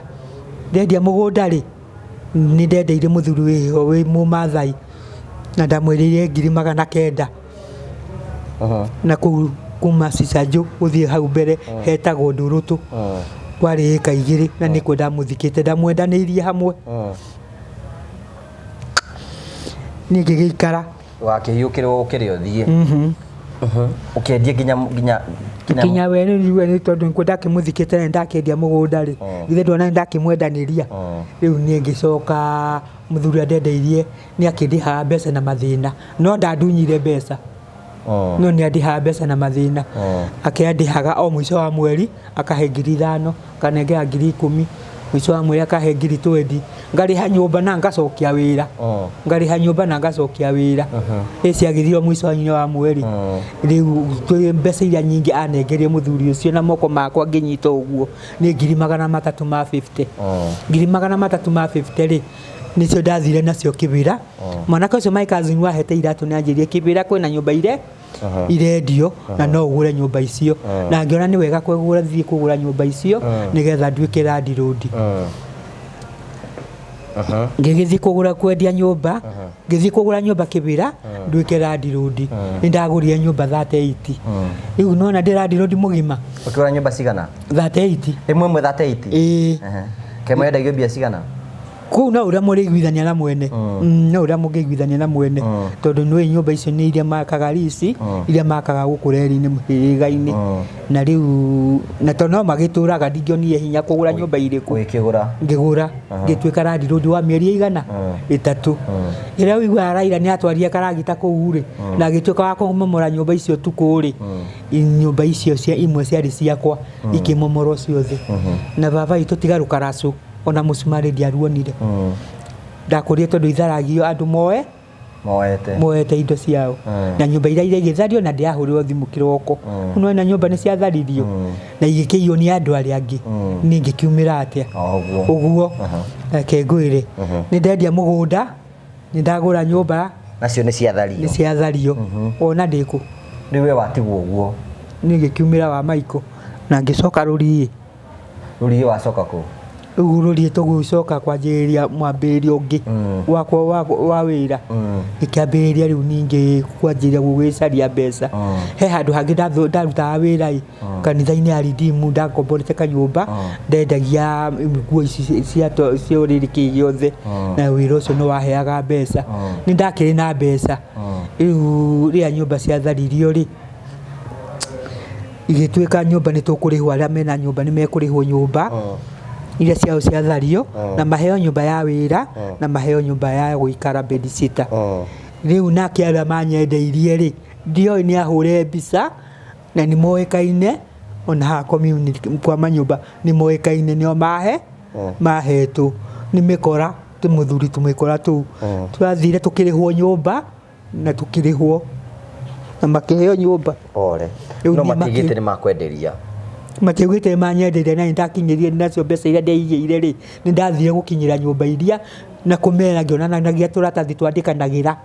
ndendia mũgũnda rĩ nĩ ndendeire mũthuri wĩ Mũmathai na ndamwĩrĩire 900 na kuma Cicanjũ gũthiĩ hau mbere hetagwo Ndũrũtũ kwarĩ ĩka 2 na nĩkuo ndamũthikĩte ndamwendanĩirie hamwe niĩ ngĩgĩikara wakĩhiũkĩrwo ũkĩrĩ ũthiĩ ukiendia kinya we nĩ tondũ nĩkuo ndakĩmũthikĩte na ndakĩendia mũgũnda rĩ githĩ ndona ndakĩmwendanĩria rĩu niĩ ngĩcoka mũthuri andendeirie nĩ akĩndĩhaga mbeca na mathĩna no ndandunyire mbeca no nĩ andĩhaga mbeca na mathĩna akĩandĩhaga o mũico wa mweri akahe 5,000 kanengera 10,000 mũico wa mweri akahe 20,000 ngarĩha nyũmba na ngacokia wĩra ciagĩthirwo mũico wa mweri rĩu mbeca iria nyingĩ anengerie mũthuri ũcio na moko makwa ngĩnyita ũguo nĩ 350 350 rĩ nĩcio ndathire nacio Kĩbĩra mwanake ũcio my cousin wahete iratũ nĩ anjĩrire Kĩbĩra kwĩna nyũmba irendio na no ũgũre nyũmba icio na ngĩona nĩ wega kũgũra nyũmba icio nĩgetha nduĩke landlord ngĩgĩthiĩ kwendia nyũmba ngĩthiĩ kũgũra nyũmba Kĩbĩra nduĩke landlord nĩ ndagũrire nyũmba 38 rĩu nona ndĩ landlord mũgima ũkĩgũra nyũmba cigana 38 ĩmwe 38 kemwe ndagio mbia cigana kũu no ũrĩa mũrĩiguithania na mwene no ũrĩa mũngĩiguithania na mwene tondũ nĩ nyũmba icio nĩ iria makaga rici iria makaga gũkũ reri-inĩ mũhĩrĩga-inĩ na rĩu na tondũ no magĩtũraga ndingĩonire hinya kũgũra nyũmba irĩkũ ngĩgũra ngĩtuĩka landlord wa mĩeri 3 rĩrĩa ũiguaga Raila nĩ atwarire karagita kũu rĩ na agĩtuĩka wa kũmomora nyũmba icio tukũ rĩ nyũmba icio imwe ciarĩ ciakwa ikĩmomorwo ciothe na baba itũ tiga rũkaracu ona mũcumarĩ ndiaruonire ndakũrire tondũ itharagio andũ moete indo ciao na nyũmba iria igĩthario na ndiahũrĩrwo thimũ kĩroko no na nyũmba nĩ ciatharirio na igĩkĩiywo nĩ andũ arĩa angĩ niĩ ngĩkiumĩra atĩa ũguo kengwĩre nĩ ndendia mũgũnda nĩ ndagũra nyũmba nacio nĩ ciathario ona ndĩkũ nĩwe watigwo ũguo niĩ ngĩkiumĩra wa Maiko na ngĩcoka Rũriĩ wacoka kũ Rũriĩ tũgũcoka kwanjĩrĩria mwambĩrĩrio ũngĩ wa wĩra ngĩkĩambĩrĩria rĩu ningĩ kwanjĩrĩria gũgĩcaria mbeca he handũ hangĩ ndarutaga wĩra kanitha-inĩ ya Redeem ndakomborete kanyũmba ndendagia nguo ici cia ũrĩrĩ kĩ gĩothe na wĩra ũcio nĩ waheaga mbeca nĩ ndakĩrĩ na mbeca rĩu rĩrĩa nyũmba ciatharirio rĩ igĩtuĩka nyũmba nĩ tũkũrĩhwo arĩa mena nyũmba nĩ mekũrĩhwo nyũmba iria ciao ciatharirio na maheo nyũmba ya wĩra na maheo nyũmba ya gũikara bedsitter rĩu nake arĩa manyendeirie rĩ ndioĩ nĩ ahũre mbica na nĩ moĩkaine ona ha community kwa manyũmba nĩ moĩkaine nĩo mahetwo nĩ mĩkora tũmũthuri tũmĩkora tũu twathire tũkĩrĩhwo nyũmba na tũkĩrĩhwo na makĩheo nyũmba no matigĩte nĩ makwenderia matiugĩte manyenderia na ndakinyĩrie nacio mbeca iria ndaigĩire rĩ nĩ ndathire gũkinyĩra nyũmba iria na kũmera ngĩonanagia tũratathi twandĩkanagĩra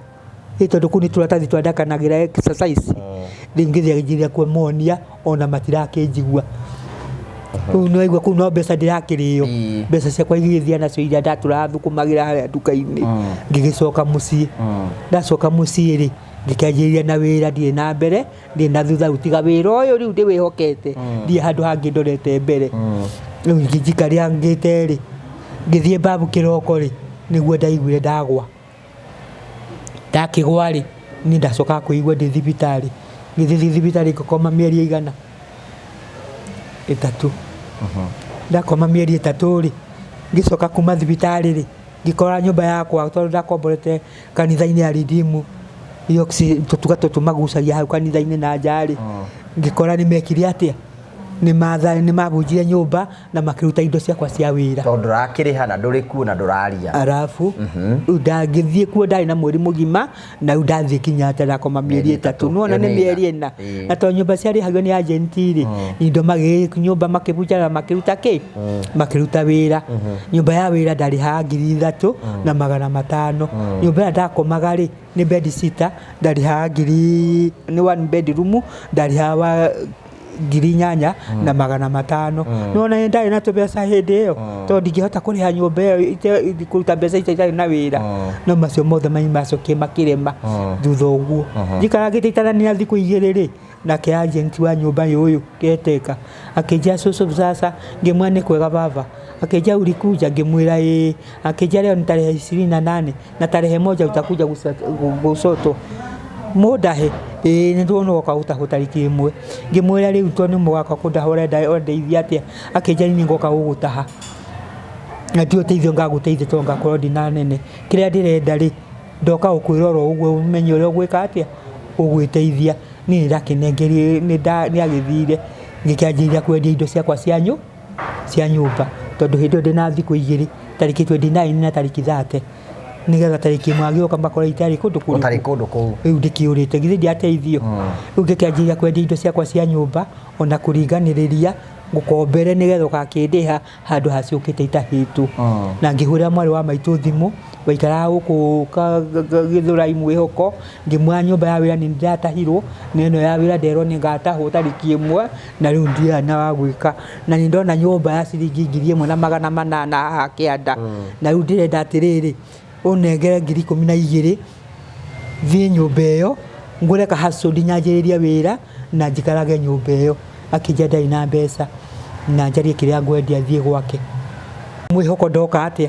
tondũ kũu nĩ tũratathi twandĩkanagĩra exercise ngĩthiĩ kũmonia ona matirakĩnjigua kũu no igua kũu no mbeca ndirakĩrĩo mbeca ciakwa igĩthia nacio iria ndatũraga thũkũmagĩra harĩa nduka-inĩ ngĩgĩcoka mũciĩ ndacoka mũciĩ rĩ ngĩkanjĩrĩria na wĩra ndirĩ na mbere ndirĩ na thutha utiga wĩra ũyũ rĩu ndĩwĩhokete ndirĩ handũ hangĩ ndorete mbere rĩu ngĩjikaria ngĩte rĩ ngĩthiĩ babu kĩroko rĩ nĩguo ndaiguire ndagwa ndakĩgwa rĩ niĩ ndacoka kũigua ndĩ thibitarĩ ngĩthiĩ thibitarĩ ngakoma mĩeri 3 ndakoma mĩeri 3 rĩ ngĩcoka kuma thibitarĩ rĩ ngĩkora nyũmba yakwa tondũ ndakomborete kanitha-inĩ ya Redeem tũtuga tũmagucagia hau kanitha-inĩ na njarĩ ngĩkora nĩ mekire atĩa nĩ mabunjire nyũmba na makiruta indo ciakwa cia wĩra tondũ ndũrakĩrĩha na ndũrĩ kuo na ndũraria arafu ndangĩthiĩ kuo ndarĩ na mweri mũgima na ndathiĩ kinya ndakoma mĩeri 3 nona nĩ mĩeri 4 na to nyũmba ciarĩhagio nĩ agenti-rĩ indo nyũmba makĩbunja na makiruta makiruta wĩra nyũmba ya wĩra ndarĩhaga 3,000 na 500 nyũmba ya ndakomaga-rĩ nĩ bed sitter ndarĩhaga nĩ one bedroom ndarĩhaga 8,000 na 500 nona nĩ ndarĩ na tũbeca hĩndĩ ĩyo tondũ ndingĩhota kũrĩha nyũmba ĩyo kũruta mbeca itarĩ na wĩra no macio mothe macokie makĩrema thutha ũguo njikaragĩte itarania thikũ 2-rĩ nake agent wa nyũmba ũyũ keteka akĩnjia cũcũ sasa ngĩmwĩra nĩ kwega baba akĩnjia ulikuja ngĩmwĩra akĩnjia leo ni tarehe 28 na tarehe 1 utakuja gusotwa mudahe nĩ ndona goka gũtahwo tariki 1 ngĩmwĩra rĩu to nĩ mũgaka kũndahora ndeithia atĩa akĩnjia nĩ ngoka gũgũtaha na ti ũteithio ngagũteithia to ngakorwo ndina nene kĩrĩa ndĩrenda-rĩ ndoka gũkwĩrora ũguo ũmenye ũrĩa ũgwĩka atĩa ũgwĩteithia niĩ ndakinengerie nĩ agĩthire ngĩkĩanjĩrĩria kwendia indo ciakwa cia nyũmba tondũ hĩndĩ ĩyo ndĩna thikũ 2 tariki 29 na tariki 30 nigetha tariki 1 agĩoka makora itarĩ kũndũ kũu rĩu ndĩkĩũrĩte githĩ ndiateithio rĩu ngĩkĩanjĩrĩria kwendia indo ciakwa cia nyũmba ona kũringanĩrĩria ngũkombere nigetha ũgakĩndĩha handũ haciũkĩte itahĩtwo na ngĩhũrĩra mwarĩ wa maitũ thimũ waikaraga gũkũ Gĩthũrai Mwĩhoko ngĩmwĩra nyũmba ya wĩra nĩ ndatahirwo na ĩno ya wĩra nderwo nĩ ngatahwo tariki 1 na rĩu ndiana wa gwĩka na nĩ ndona nyũmba ya ciringi 1,800 haha kĩanda na rĩu ndĩrenda atĩrĩrĩ ũnengere 12,000 thiĩ nyũmba ĩyo ngũre kahacũndi nyanjĩrĩrie wĩra na njikarage nyũmba ĩyo akĩnjia ndarĩ na mbeca na njarie kĩrĩa ngwendia thiĩ gwake Mwĩhoko ndoka atĩa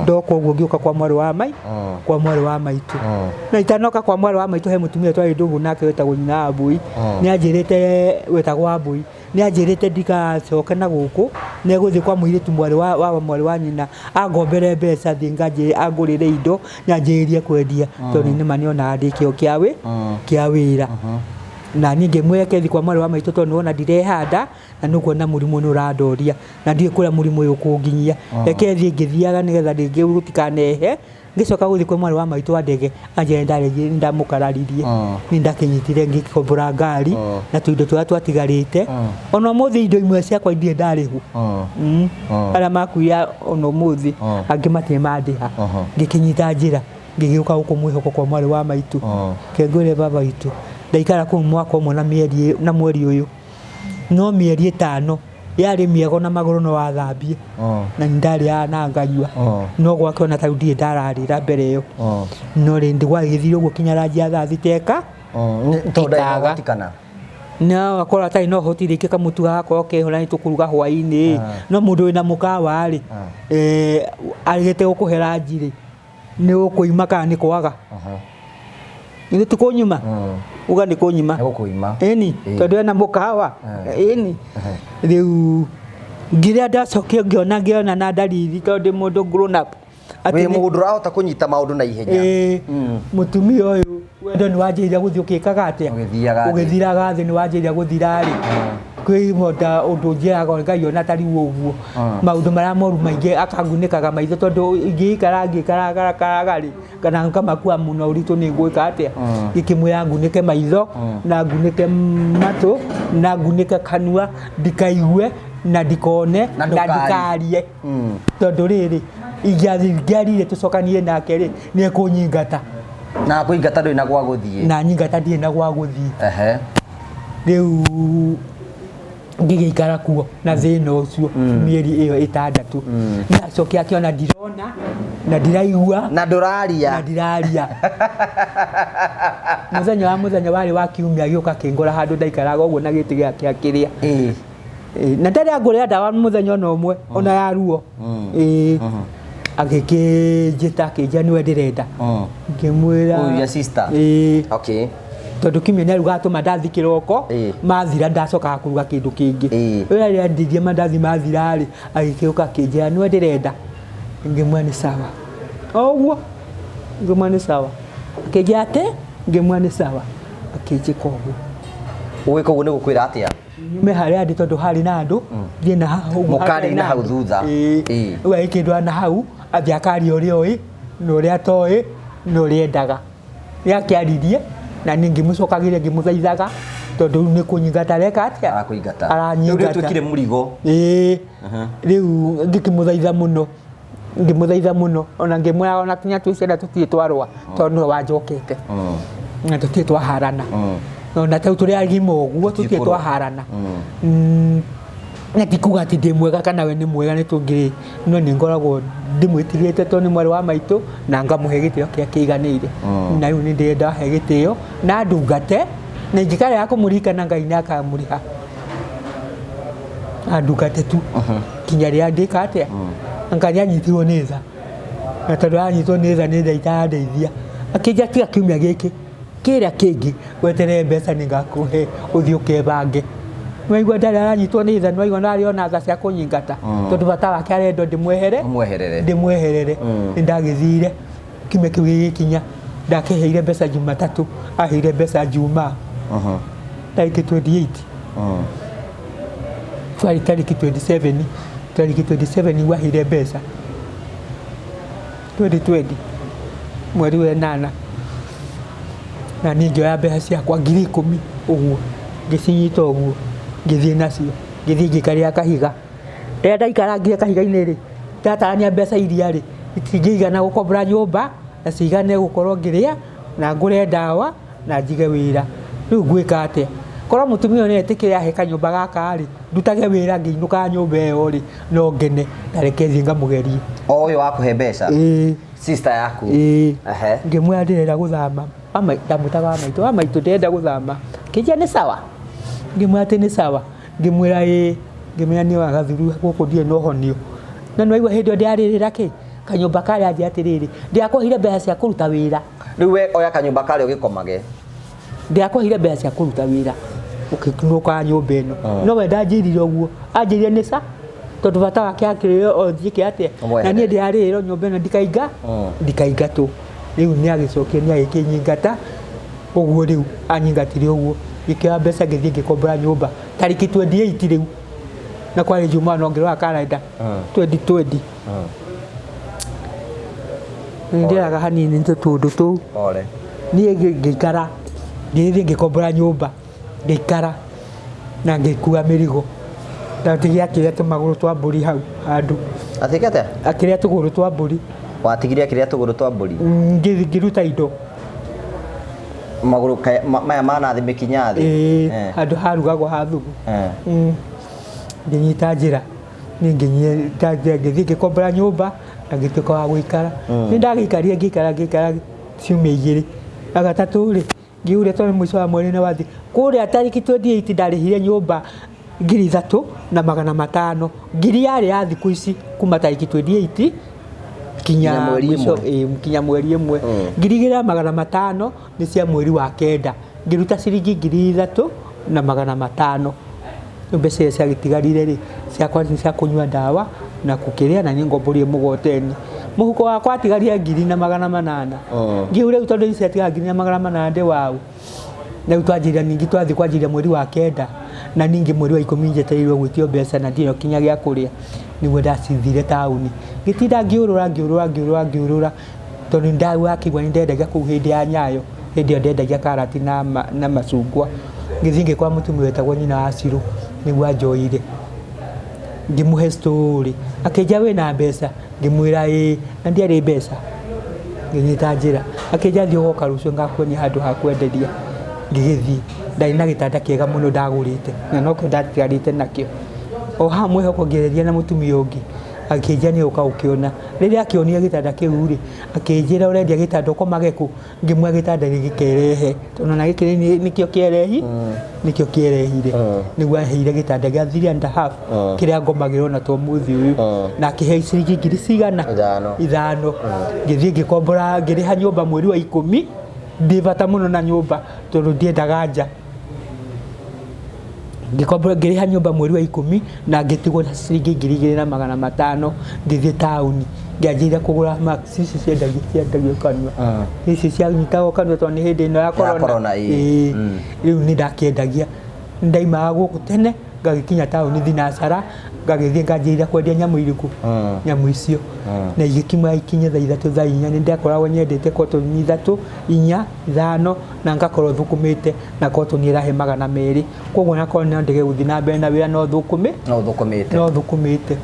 ndoka ũguo ngĩũka kwa mwarĩ wa maitũ na itanoka kwa mwarĩ wa maitũ he mũtumia twarĩ ndũgũ nake wetagwo nyina wa Mbui nĩanjĩrĩte wetagwo wa Mbui nĩanjĩrĩte ndigacoke na gũkũ negũthiĩ kwa mũirĩtu mwarĩ wa nyina angombere mbeca thiĩ angũrĩre indo nyanjĩrĩrie kwendia tondũ nĩma nĩonaga ndĩ kĩo kĩa wĩra na niĩ ngĩmwĩra thiĩ kwa mwarĩ wa maitũ tondũ nĩwona ndirehanda na nĩkuona mũrimũ nĩ ũrandoria na ndiĩ kũrĩa mũrimũ ũyũ kũnginyia reke thiĩ ngĩthiaga nĩgetha rĩngĩ gũtikanehe ngĩcoka gũthiĩ kwa mwarĩ wa maitũ wa ndege anjĩra ndamũkararirie nĩ ndakinyitire ngĩkombora ngari na tũindo tũrĩa twatigarĩte ona ũmũthĩ indo imwe ciakwa ndirĩ ndarĩhwo arĩa makuia ona ũmũthĩ angĩ matirĩ mandĩha ngĩkĩnyita njĩra ngĩgĩũka gũkũ Mwĩhoko kwa mwarĩ wa maitũ kengwĩre baba witũ ndaikara kũu mwaka ũmwe na mweri ũyũ no mĩeri 5 yarĩ mĩego na magũrũ no wathambie na ndarĩaga na nganyua no gwake ona tarĩu ndirĩ ndararĩra mbere ĩyo no rĩndĩ gwagĩthire ũguo kinya ranjia thaa thiteka no akorwo atarĩ no hoti rĩngĩ kamũtu gagakorwo keho na nĩtũkũruga hwaĩ-inĩ no mũndũ wĩna mũkawa-rĩ arĩgĩte gũkũhe ranji-rĩ nĩ ũkũima kana nĩ kwaga nĩ tukũnyuma uga nĩ kũnyima ĩni tondũ ena mũkawa ĩni rĩu ngĩrĩa ndacokio ngĩona na dalili tondũ mũndũ grown up wĩ mũndũ ũrahota kũnyita maũndũ na ihenya mũtumia ũyũ wendo nĩ wanjĩrĩria gũthiĩ ũkĩkaga atĩa ũgĩthiraga thĩ nĩ wanjĩrĩria gũthira-rĩ kwĩmota ũndũ njĩraga Ngai ona tariũ ũguo maũndũ marĩa moru maingĩ akangunĩkaga maitho tondũ ngĩikara-rĩ kana ngamakua mũno ũritũ nĩ ngwĩka atĩa ngĩkĩmwĩra ngunĩke maitho na ngunĩke matũ na ngunĩke kanua ndikaigue na ndikone na ndikarie tondũ rĩrĩ ingĩarire tũcokanie nake-rĩ nĩ ekũnyingata na kũingata ndũrĩ na gwa gũthiĩ na nyingata ndirĩ na gwa gũthiĩ rĩu ngĩgĩikara kuo na thĩna ũcio mĩeri ĩyo 6 nacokia akĩona ndirona na ndiraigua na ndũraria mũthenya warĩ wa kiumia gĩũka kĩngora handũ ndaikaraga ũguo na gĩtĩ gĩake akĩrĩa na ndarĩ angũrĩra ndawa mũthenya ona ũmwe ona ya ruo agĩkĩnjĩta akĩnjĩra nĩwe ndĩrenda ngĩmwĩra tondũ kimwe nĩ aruga atũma ndathi kĩroko mathira ndacokaga kũruga kĩndũ kĩngĩ rĩrĩa ndirie mandathi mathira-rĩ agĩkĩũka akĩnjĩra nĩwe ndĩrenda ngĩmwĩra nĩ sawa ũguo ngĩmwĩra nĩ sawa akĩnjĩra atĩ ngĩmwĩra nĩ sawa akĩnjĩka ũguo ũgĩka ũguo nĩ gũkwĩra atĩa me haria ndi tondu hari na andu thie na hau mukari na hau thutha we ikindu na hau athia kari uri no ria toi no riendaga yakiaririe na ningi mucokagire ngimuthaithaga tondu ni kunyingata reka atia akuingata aranyingata riu twikire murigo riu ngikimuthaitha muno ona ngimwira ona kinya twicenda tutie twarwa tondu wanjokete na tutie twaharana na tau turi agima uguo tutie twaharana na tikuga ati ndi mwega kana we ni mwega ni tungiri no ni ngoragwo ndimwitigite to ni mwari wa maitu na ngamuhe gitio kia kiiganire na riu ni ndenda he gitio na ndungate na ingikare ya kumurikana Ngai na akamuriha ndungate tu kinya ria ndika atia Ngai anyitirwo ni tha na tondu anyitwo ni tha ni ndaita ndeithia akija tiga kiumia giki kiria kingi wetere mbeca ni ngakuhe uthio kebange Mwaigua ndari aranyitwo ni tha mwaigua nari ona tha cia kunyingata tondu bata wake arendo ndimweherere ndagithire kime kiu gikinya ndakiheire mbeca Jumatatu aheire mbeca Juma tariki 28 twari tariki 27 waheire mbeca 2020 mweri wa 8 na ningioya mbeca ciakwa 10,000 uguo ngicinyita uguo ngithie nacio ngithie ngikaria kahiga rĩrĩa ndaikarangire kahiga-inĩ rĩ ndatarania mbeca iria rĩ itingĩigana gũkombora nyũmba na cigane gũkorwo ngĩrĩa na ngũre ndawa na njige wĩra rĩu ngwĩka atĩa korwo mũtumia ũyũ nĩetĩkĩra ahe kanyũmba gaka rĩ ndutage wĩra ngĩinũka nyũmba ĩyo rĩ no ngene ndareke thiĩ ngamũgerie o ũyũ wakuhe mbeca sister yaku ngĩmwĩra ndĩrenda gũthama ndamwĩtaga wa maitũ ndĩrenda gũthama kĩnjia nĩ sawa ngĩmwĩra atĩ nĩ sawa ngĩmwĩra ngĩmenya nĩ wagathuru gũkũ ndirĩ na ũhonio na nĩwaigua hĩndĩ ĩyo ndĩarĩrĩra kĩ kanyũmba karĩa anjĩra atĩrĩrĩ ndiakwahire mbeca cia kũruta wĩra rĩu we oya kanyũmba karĩa ũgĩkomage ndiakwahire mbeca cia kũruta wĩra ũkĩnũka nyũmba ĩno no we ndanjĩrire ũguo anjĩrire nĩ sa tondu bata wake akĩrĩo o njĩke atĩa na niĩ ndĩarĩrĩrwo nyũmba ĩno ndikaingatwo rĩu nĩ agĩcokio nĩ agĩkĩnyingata ũguo rĩu anyingatire ũguo ngĩkĩoya mbeca ngĩthiĩ ngĩkombora nyũmba tariki 28 rĩu na kwarĩ Jumaa no ngĩrora kalenda 2020 ndĩraga hanini tũtũndũ tũu niĩ ngĩikara ngĩthiĩ ngĩkombora nyũmba ngĩikara na ngĩkua mĩrigo ndatigire akĩrĩa tũmagũrũ twa mbũri hau handũ atigete akĩrĩa tũgũrũ twa mbũri watigire akĩrĩa tũgũrũ twa mbũri ngĩruta indo magũrũ maya manathi mĩkinya thĩ handũ harugagwo ha thubu ngĩnyita njĩra ngĩthiĩ ngĩkombora nyũmba na ngĩtuĩka wa gũikara nĩ ndagĩikarire ngĩikara ciumia 2 na gatatũ rĩ ngiuria tondũ mũico wa mweri nĩ wathi kũrĩa tariki 28 ndarĩhire nyũmba 3,500 ngiri yarĩ ya thikũ ici kuma tariki 28 kinya mweri 1 ngiri 2,500 nĩ cia mweri wa 9 ngĩruta ciringi 3,500 mbeca ciagĩtigarire rĩ ciakwa cia kũnyua ndawa na gũkĩrĩa na nĩ ngomborie mũgoteni mũhuko wakwa atigarire 2,800 ngĩuria rĩu tondũ ciatiga 2,800 wau na twanjĩria ningĩ twathiĩ kwanjĩria mweri wa 9 na ningĩ mweri wa 10 njetereirwo gwĩtio mbeca na ndirĩ kinya gĩa kũrĩa nĩguo ndacithire taũni ngĩtinda ngĩũrũra tondũ ndakĩigua nĩ ndendagia kũu hĩndĩ ya Nyayo hĩndĩ ĩyo ndendagia karati na macungwa ngĩthiĩ ngĩkora mũtumia wetagwo nyina wa Cirũ nĩguo anjoire ngĩmũhe story akĩnja wĩna mbeca ngĩmwĩra na ndiarĩ mbeca ngĩnyita njĩra akĩnja thiĩ ũgoka rũciũ ngakuonia handũ ha kwenderia ngĩgĩthiĩ ndarĩ na gĩtanda kĩega mũno ndagũrĩte na nokĩo ndatigarĩte nakĩo o hamwe hoko ngĩaria na mũtumia ũngĩ akĩnja nĩ ũka ũkĩona rĩrĩa akĩonire gĩtanda kĩu rĩ akĩnjĩra ũrendia gĩtanda ũkomage kũ ngĩmwĩra gĩtanda gĩkĩrehe tondũ na gĩkĩ nĩkĩo kĩerehire nĩguo aheire gĩtanda gĩa 3.5 kĩrĩa ngomagĩrwo na mũthĩ ũyũ na akĩhe ciringi ngiri cigana 5 ngĩthiĩ ngĩkombora ngĩrĩha nyũmba mweri wa 10 ndĩ bata mũno na nyũmba tondũ ndiendaga nja ngĩkombora ngĩrĩha nyũmba mweri wa 10 na ngĩtigwo na ciringi ngiri 2,500 ngĩthiĩ taũni ngĩanjĩrĩria kũgũra max ici ciendagio kanua ici cianyitagwo kanua tondũ nĩ hĩndĩ ĩno ya corona rĩu nĩ ndakĩendagia ndaima gũkũ tene ngagĩkinya taũni thinacara ngagĩthiĩ nganjĩrĩria kwendia nyamũ irĩkũ nyamũ icio na igĩkinya ikinye thaa 3 thaa 4 nĩ ndakoragwo nyendete kotoni 3 4 5 na ngakorwo thũkũmĩte na kotoni ĩrahe 200 koguo na korwo no ndege gũthiĩ na mbere na wĩra no thũkũmĩte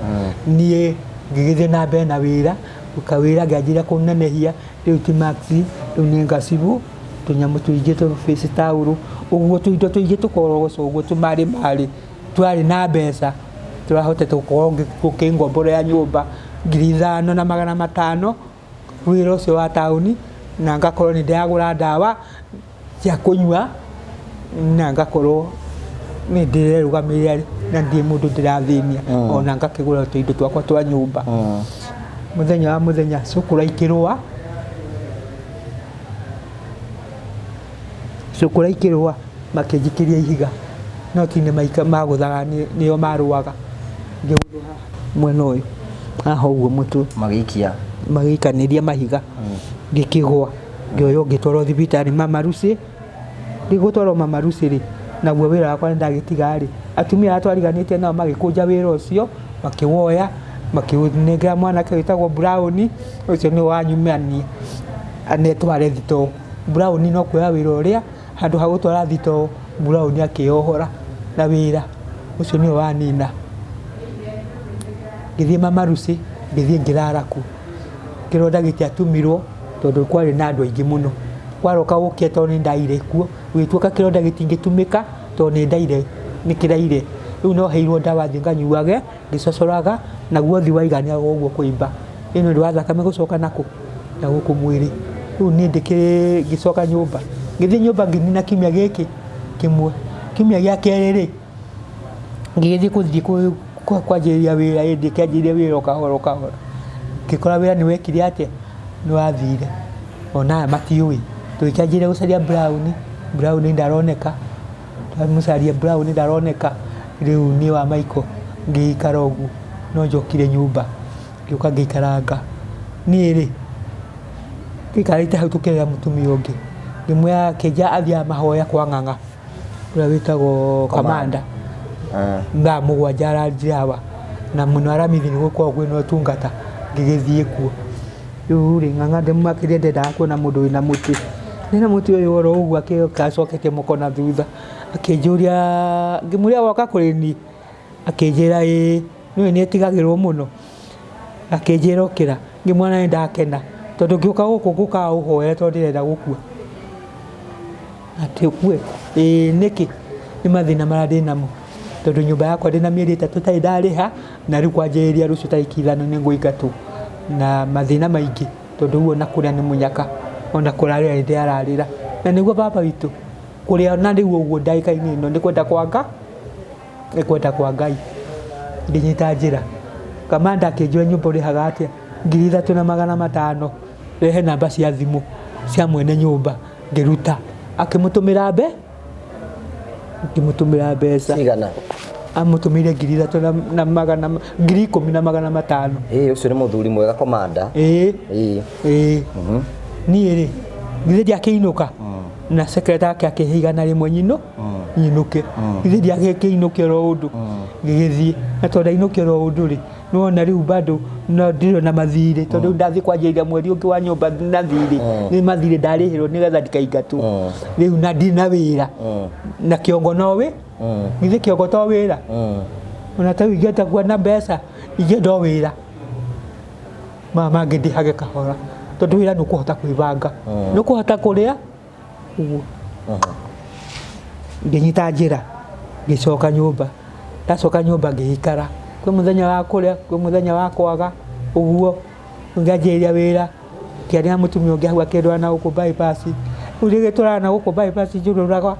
niĩ ngĩgĩthiĩ na mbere na wĩra ukawĩra ngĩanjĩrĩria kũnenehia rĩu ti maxi rĩu nĩ ngacibu tũnyamũ tũingĩ tũ face towel ũguo tũindo tũingĩ tũkorogocwo ũguo tũmarĩ twarĩ na mbeca tũrahotete gũkorwo gũkĩngomborera nyũmba 5,500 wĩra ũcio wa taũni na ngakorwo nĩ ndĩragũra ndawa cia kũnyua na ngakorwo nĩ ndĩrerũgamĩrĩra na ndiĩ mũndũ ndĩrathĩnia ona ngakĩgũra tũindo twakwa twa nyũmba mũthenya wa mũthenya cukura ikĩrũa makĩnjikĩria ihiga no tine maika magũthaga nĩo marũaga ngĩgũrũ mwena ũyũ haha ũguo mũtwe magĩikanĩria mahiga ngĩkĩgũa ngĩoywo ngĩtwarwo thibitarĩ Mama Lucy ndigũtwarwo Mama Lucy rĩ naguo wĩra wakwa nĩndagĩtiga rĩ atumia atwariganĩtie nao magĩkũnja wĩra ũcio makĩwoya makĩnengera mwanake wĩtagwo Brown ũcio nĩ wanyumania anetware thitoo Brown no kuoya wĩra ũrĩa handũ ha gũtwara thitoo Brown akĩohora na wĩra ũcio nĩ wanina ngĩthiĩ Mama Lucy ngĩthiĩ ngĩrara ku kĩronda gĩtiatumirwo tondũ kwarĩ na andũ aingĩ mũno kwaroka gũkĩa tondũ nĩ ndaire kuo gwĩtuĩka kĩronda gĩtingĩtumĩka tondũ nĩ ndaire nĩ kĩraire rĩu no heirwo ndawa thiĩ nganyuage ngĩcocoraga naguo thi waigania ũguo kũimba ĩno nĩ wa thakame gũcoka nako na gũkũ mwĩrĩ rĩu niĩ ngĩcoka nyũmba ngĩthiĩ nyũmba ngĩnina kiumia gĩkĩ kĩmwe kiumia gĩa kerĩ rĩ ngĩgĩthiĩ kwanjĩrĩria wĩra ĩndĩ kĩanjĩrĩria wĩra kahora ngĩkora wĩra nĩ wekire atĩa nĩ wathire ona matiũĩ tũkĩanjĩrĩria gũcaria Brown ndaroneka tũmũcaria Brown ndaroneka rĩu nĩ wa Michael ngĩikara ũguo no njokire nyũmba ngĩũka ngĩikaranga niĩ rĩ ngĩikarĩte hau tũkĩrera mũtumia ũngĩ ngĩmwĩra kĩnja athiaga mahoya kwa ng'ang'a ũrĩa wĩtagwo Kamanda thaa 7 aranjirawa na mũno aramithi nĩ gũkorwo kwĩna ũtungata ngĩgĩthiĩ kuo rĩu rĩ ng'ang'a ndĩmũmakĩria ndendaga kuona mũndũ wĩna mũtĩ nĩna mũtĩ ũyũ oro ũguo akĩcokete moko na thutha akĩnjũria ngĩmũria woka kũrĩ niĩ akĩnjĩra nĩwe nĩetigagĩrwo mũno akĩnjĩra ũkĩra ngĩmwona nĩndakena tondũ ngĩũka gũkũ ngũkaga ũhoere tondũ ndĩrenda gũkua atĩ ũkue nĩkĩ nĩ mathĩna marĩa ndĩ namo tondũ nyũmba yakwa ndĩna mĩeri 3 tarĩ ndarĩha na rĩu kwanjĩrĩria rũciũ tarĩki 5 nĩ ngũingatwo na mathĩna maingĩ tondũ ũguo na kũrĩa nĩ mũnyaka ona kũrarĩra nĩ ndĩararĩra na nĩguo baba witũ kũrĩa na rĩu ũguo ndagĩka-inĩ ĩno nĩ kwenda kwa Ngai ngĩnyita njĩra Kamanda akĩnjũria nyũmba ũrĩhaga atĩa 3,500 rehe namba cia thimũ cia mwene nyũmba ngĩruta akĩmũtũmĩra mbeca cigana amũtũmĩire 10,500 ũcio nĩ mũthuri mwega Kamanda niĩ rĩ githĩ ndiakĩinũka na secretary yake akĩhĩigana rĩmwe nyinũke githĩ ndiakĩinũke oro ũndũ ngĩgĩthiĩ na tondũ ainũke oro ũndũ rĩ nĩwona rĩu bado no ndirĩ na mathirĩ tondũ ndathiĩ kwanjĩrĩria mweri ũngĩ wa nyũmba na thirĩ nĩ mathirĩ ndarĩhĩrwo nĩgetha ndikaingatwo rĩu na ndirĩ na wĩra na kĩongo no githĩ kĩongo to wĩra ona ta ingĩenda kuona mbeca ingĩenda wĩra mama ngĩndĩhage kahora tondũ wĩra nĩ ũkũhota kwĩbanga nĩ ũkũhota kũrĩa ũguo ngĩnyita njĩra ngĩcoka nyũmba ndacoka nyũmba ngĩikara kwĩ mũthenya wa kũrĩa kwĩ mũthenya wa kwaga ũguo ngĩanjĩrĩria wĩra kĩarĩ na mũtumia ũngĩ hau akĩndwara na gũkũ bypass rĩu rĩngĩ tũrara na gũkũ bypass njũrũraga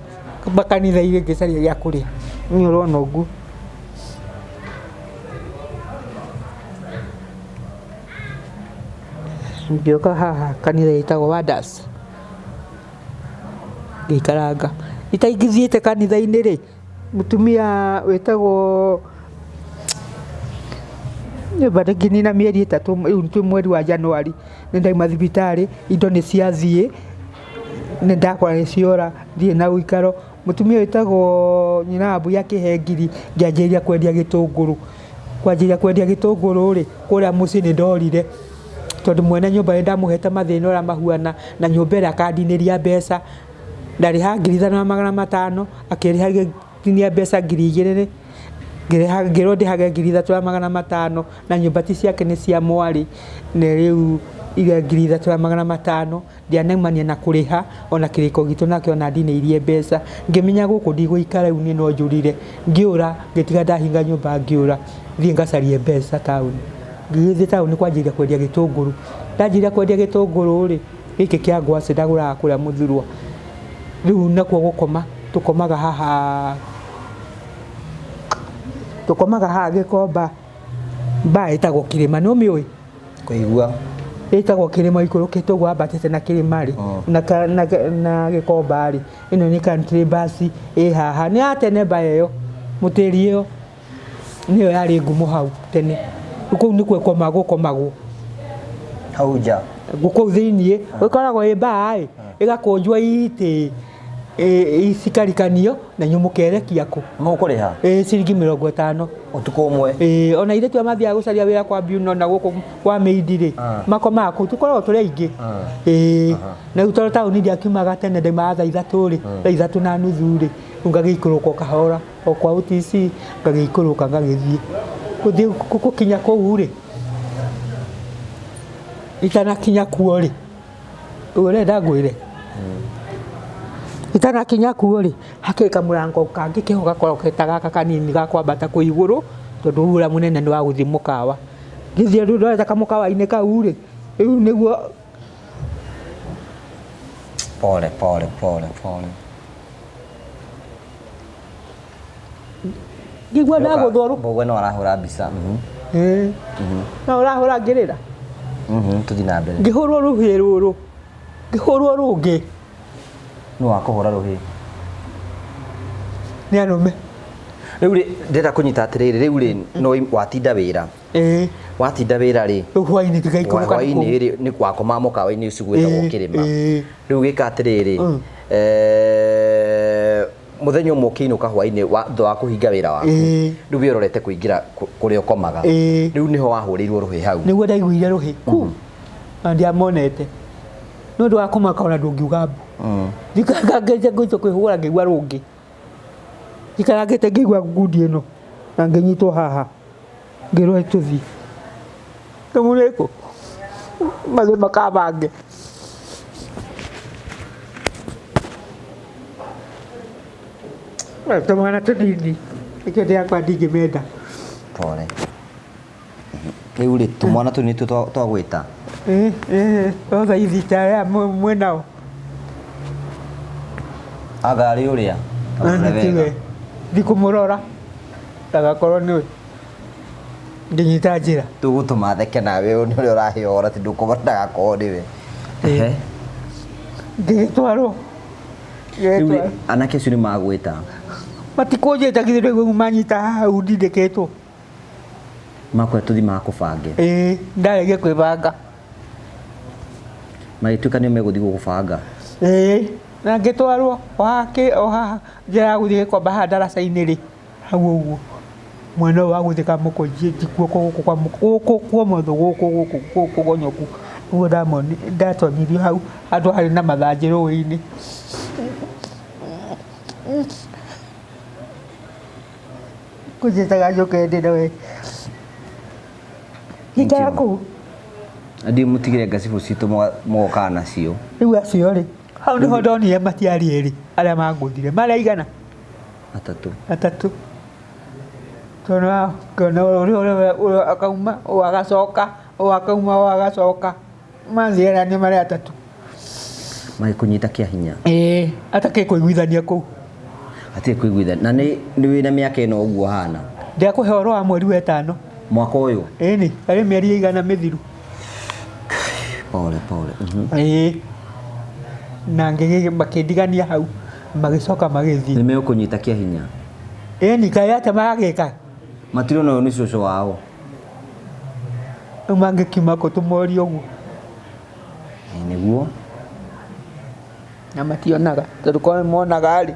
makanitha-inĩ ngĩcaria gĩa kũrĩa nĩ ũrona ũguo ngĩoka haha kanitha ĩtagwo Wonders ngĩikaranga itaingĩthiĩte kanitha-inĩ rĩ mũtumia wĩtagwo nyũmba ngĩnina mĩeri 3 rĩu twĩ mweri wa Januari nĩ ndaima thibitarĩ indo nĩ ciathiĩ nĩ ndakora nĩ ciora thiĩ na ũikaro mutumia witagwo nyina Abu yakihe ngiri ngianjiria kwendia gitunguru kwanjiria kwendia gitunguru ri kuria muci ni ndorire tondu mwene nyumba enda muhete mathina ora mahuana na nyumba ira akandiniria mbeca ndari ha 5,500 akiriha tinia mbeca 2,000 ngiro ndihage 3,500 na nyumba ti ciake ni cia mwari na riu ile 3,500 ndianemania na kuriha ona kiriko gitu nake ona ndineirie mbeca ngimenya guku ndigũikara riu ni no njurire ngiura ngitiga ndahinga nyumba ngiura thii ngacarie mbeca tauni ngithie tauni kwanjiria kwendia gitunguru ndanjiria kwendia gitunguru ri giki kia ngwaci ndaguraga kuria muthurwa riu nakuo gukoma tukomaga haha Gikomba ba itagwo Kirima no mioi kuigua itagwo Kirima ikurukitwo gwa batete na Kirima ri na Gikomba ri ino ni country bus haha ni atene ba yo muteri yo niyo yari ngumu hau tene uko ni komagwo hauja guko thinie wikoragwo ba igakonjwa ite isikarikanio na nyumukerekia ku mukuriha ciringi 50 utuko umwe ona ire tu amathia gucaria wira kwa Biuno na guku kwa Meidire makoma ku tukoragwo turi aingi na utoro tauni ndia kiumaga tene de maatha 3 ri 3:30 ri ngagiikuruka kahora o kwa UTC ngagiikuruka ngagithie kuthi kukinya ku ri itana kinya kuo ri urenda ngwire itana kinya kuo ri hakika murango kangi kihoga koroketa gaka kanini gakwambata ku iguru tondu hura munene ni wa guthi mukawa ngithie ndu ndoreta kamukawa-ini kau ri riu niguo pole ngigua ndaguthworu bogo no arahura mbica na urahura ngirira tuthi na mbere ngihurwo ruhi ruru ngihurwo rungi no akohora ruhi ni anume riu ri ndenda kunyita atiriri riu ri no watinda wira watinda wira ri hwaini tigaikuruka hwaini ri ni gwakoma mukawa-ini ucio gwitagwo Kirima riu gika atiriri muthenya umwe ukiinuka hwaini wa kuhinga wira waku riu wirorete kuingira kuria ukomaga riu niho wahurirwo ruhi hau niguo ndaiguire ruhi ku ndiamonete no ndu akomaka ona ndungiuga mbu ndikangagete ngũico kwĩhũra ngĩigua rũngĩ ndikarangĩte ngĩigua ngundi ĩno na ngĩnyitwo haha ngĩrwo tũthiĩ tũmũrĩkũ mathiĩ makabange tũmwana tũnini ĩkĩo ndĩakwa ndingĩmenda pole riu ri tumwana tunini twagwita otha ithitaya mwenao agari uria tiwe ndikumurora ndagakorwo niwe ndinyita njira tugutuma theke nawe ni uria urahihora ti ndukubona ndagakorwo niwe ngĩtwarwo anake acio nĩ magwĩta matikũnjĩta githĩ rĩu manyita hau ndindĩkĩtwo makwe tuthi makũbange ndaregia kwĩbanga magĩtuĩka nĩo megũthiĩ gũkũbanga na ngĩtwarwo o haha njĩra ya gũthiĩ Gĩkomba haha ndaraca-inĩ rĩ hau ũguo mwena ũyũ wa gũthiĩ Kamũkũnji tikuo gũkũ kuomotho gũkũ gonyoku nĩguo ndatonirio hau handũ harĩ na mathanjĩ rũĩ-inĩ kũnjĩtaga njoke ndĩ we hingara kũu ndi mutigire ngacibũ citũ mũgokaga nacio rĩu acio rĩ hau nĩho ndonire matiari erĩ arĩa mangũthire marĩa igana atatũ tona ngona ũrĩa akauma ũũ agacoka ũũ akauma ũũ agacoka mathiĩrania marĩ atatũ magĩkũnyita kĩa hinya atakĩ kũiguithania kũu atirĩ kũiguithania na nĩ wĩna mĩaka ĩno ũguo hana ndakũhe ũhoro wa mweri wa ĩtano mwaka ũyũ ĩni arĩ mĩeri igana mĩthiru pole na makĩndigania hau magĩcoka magĩthiĩ nĩ megũkũnyita kĩa hinya ĩni kaĩ atĩa magagĩka matirĩ na ũyũ nĩ cũcũ wao mangĩkiuma kũ tũmorie ũguo nĩguo na mationaga tondũ korwo monaga rĩ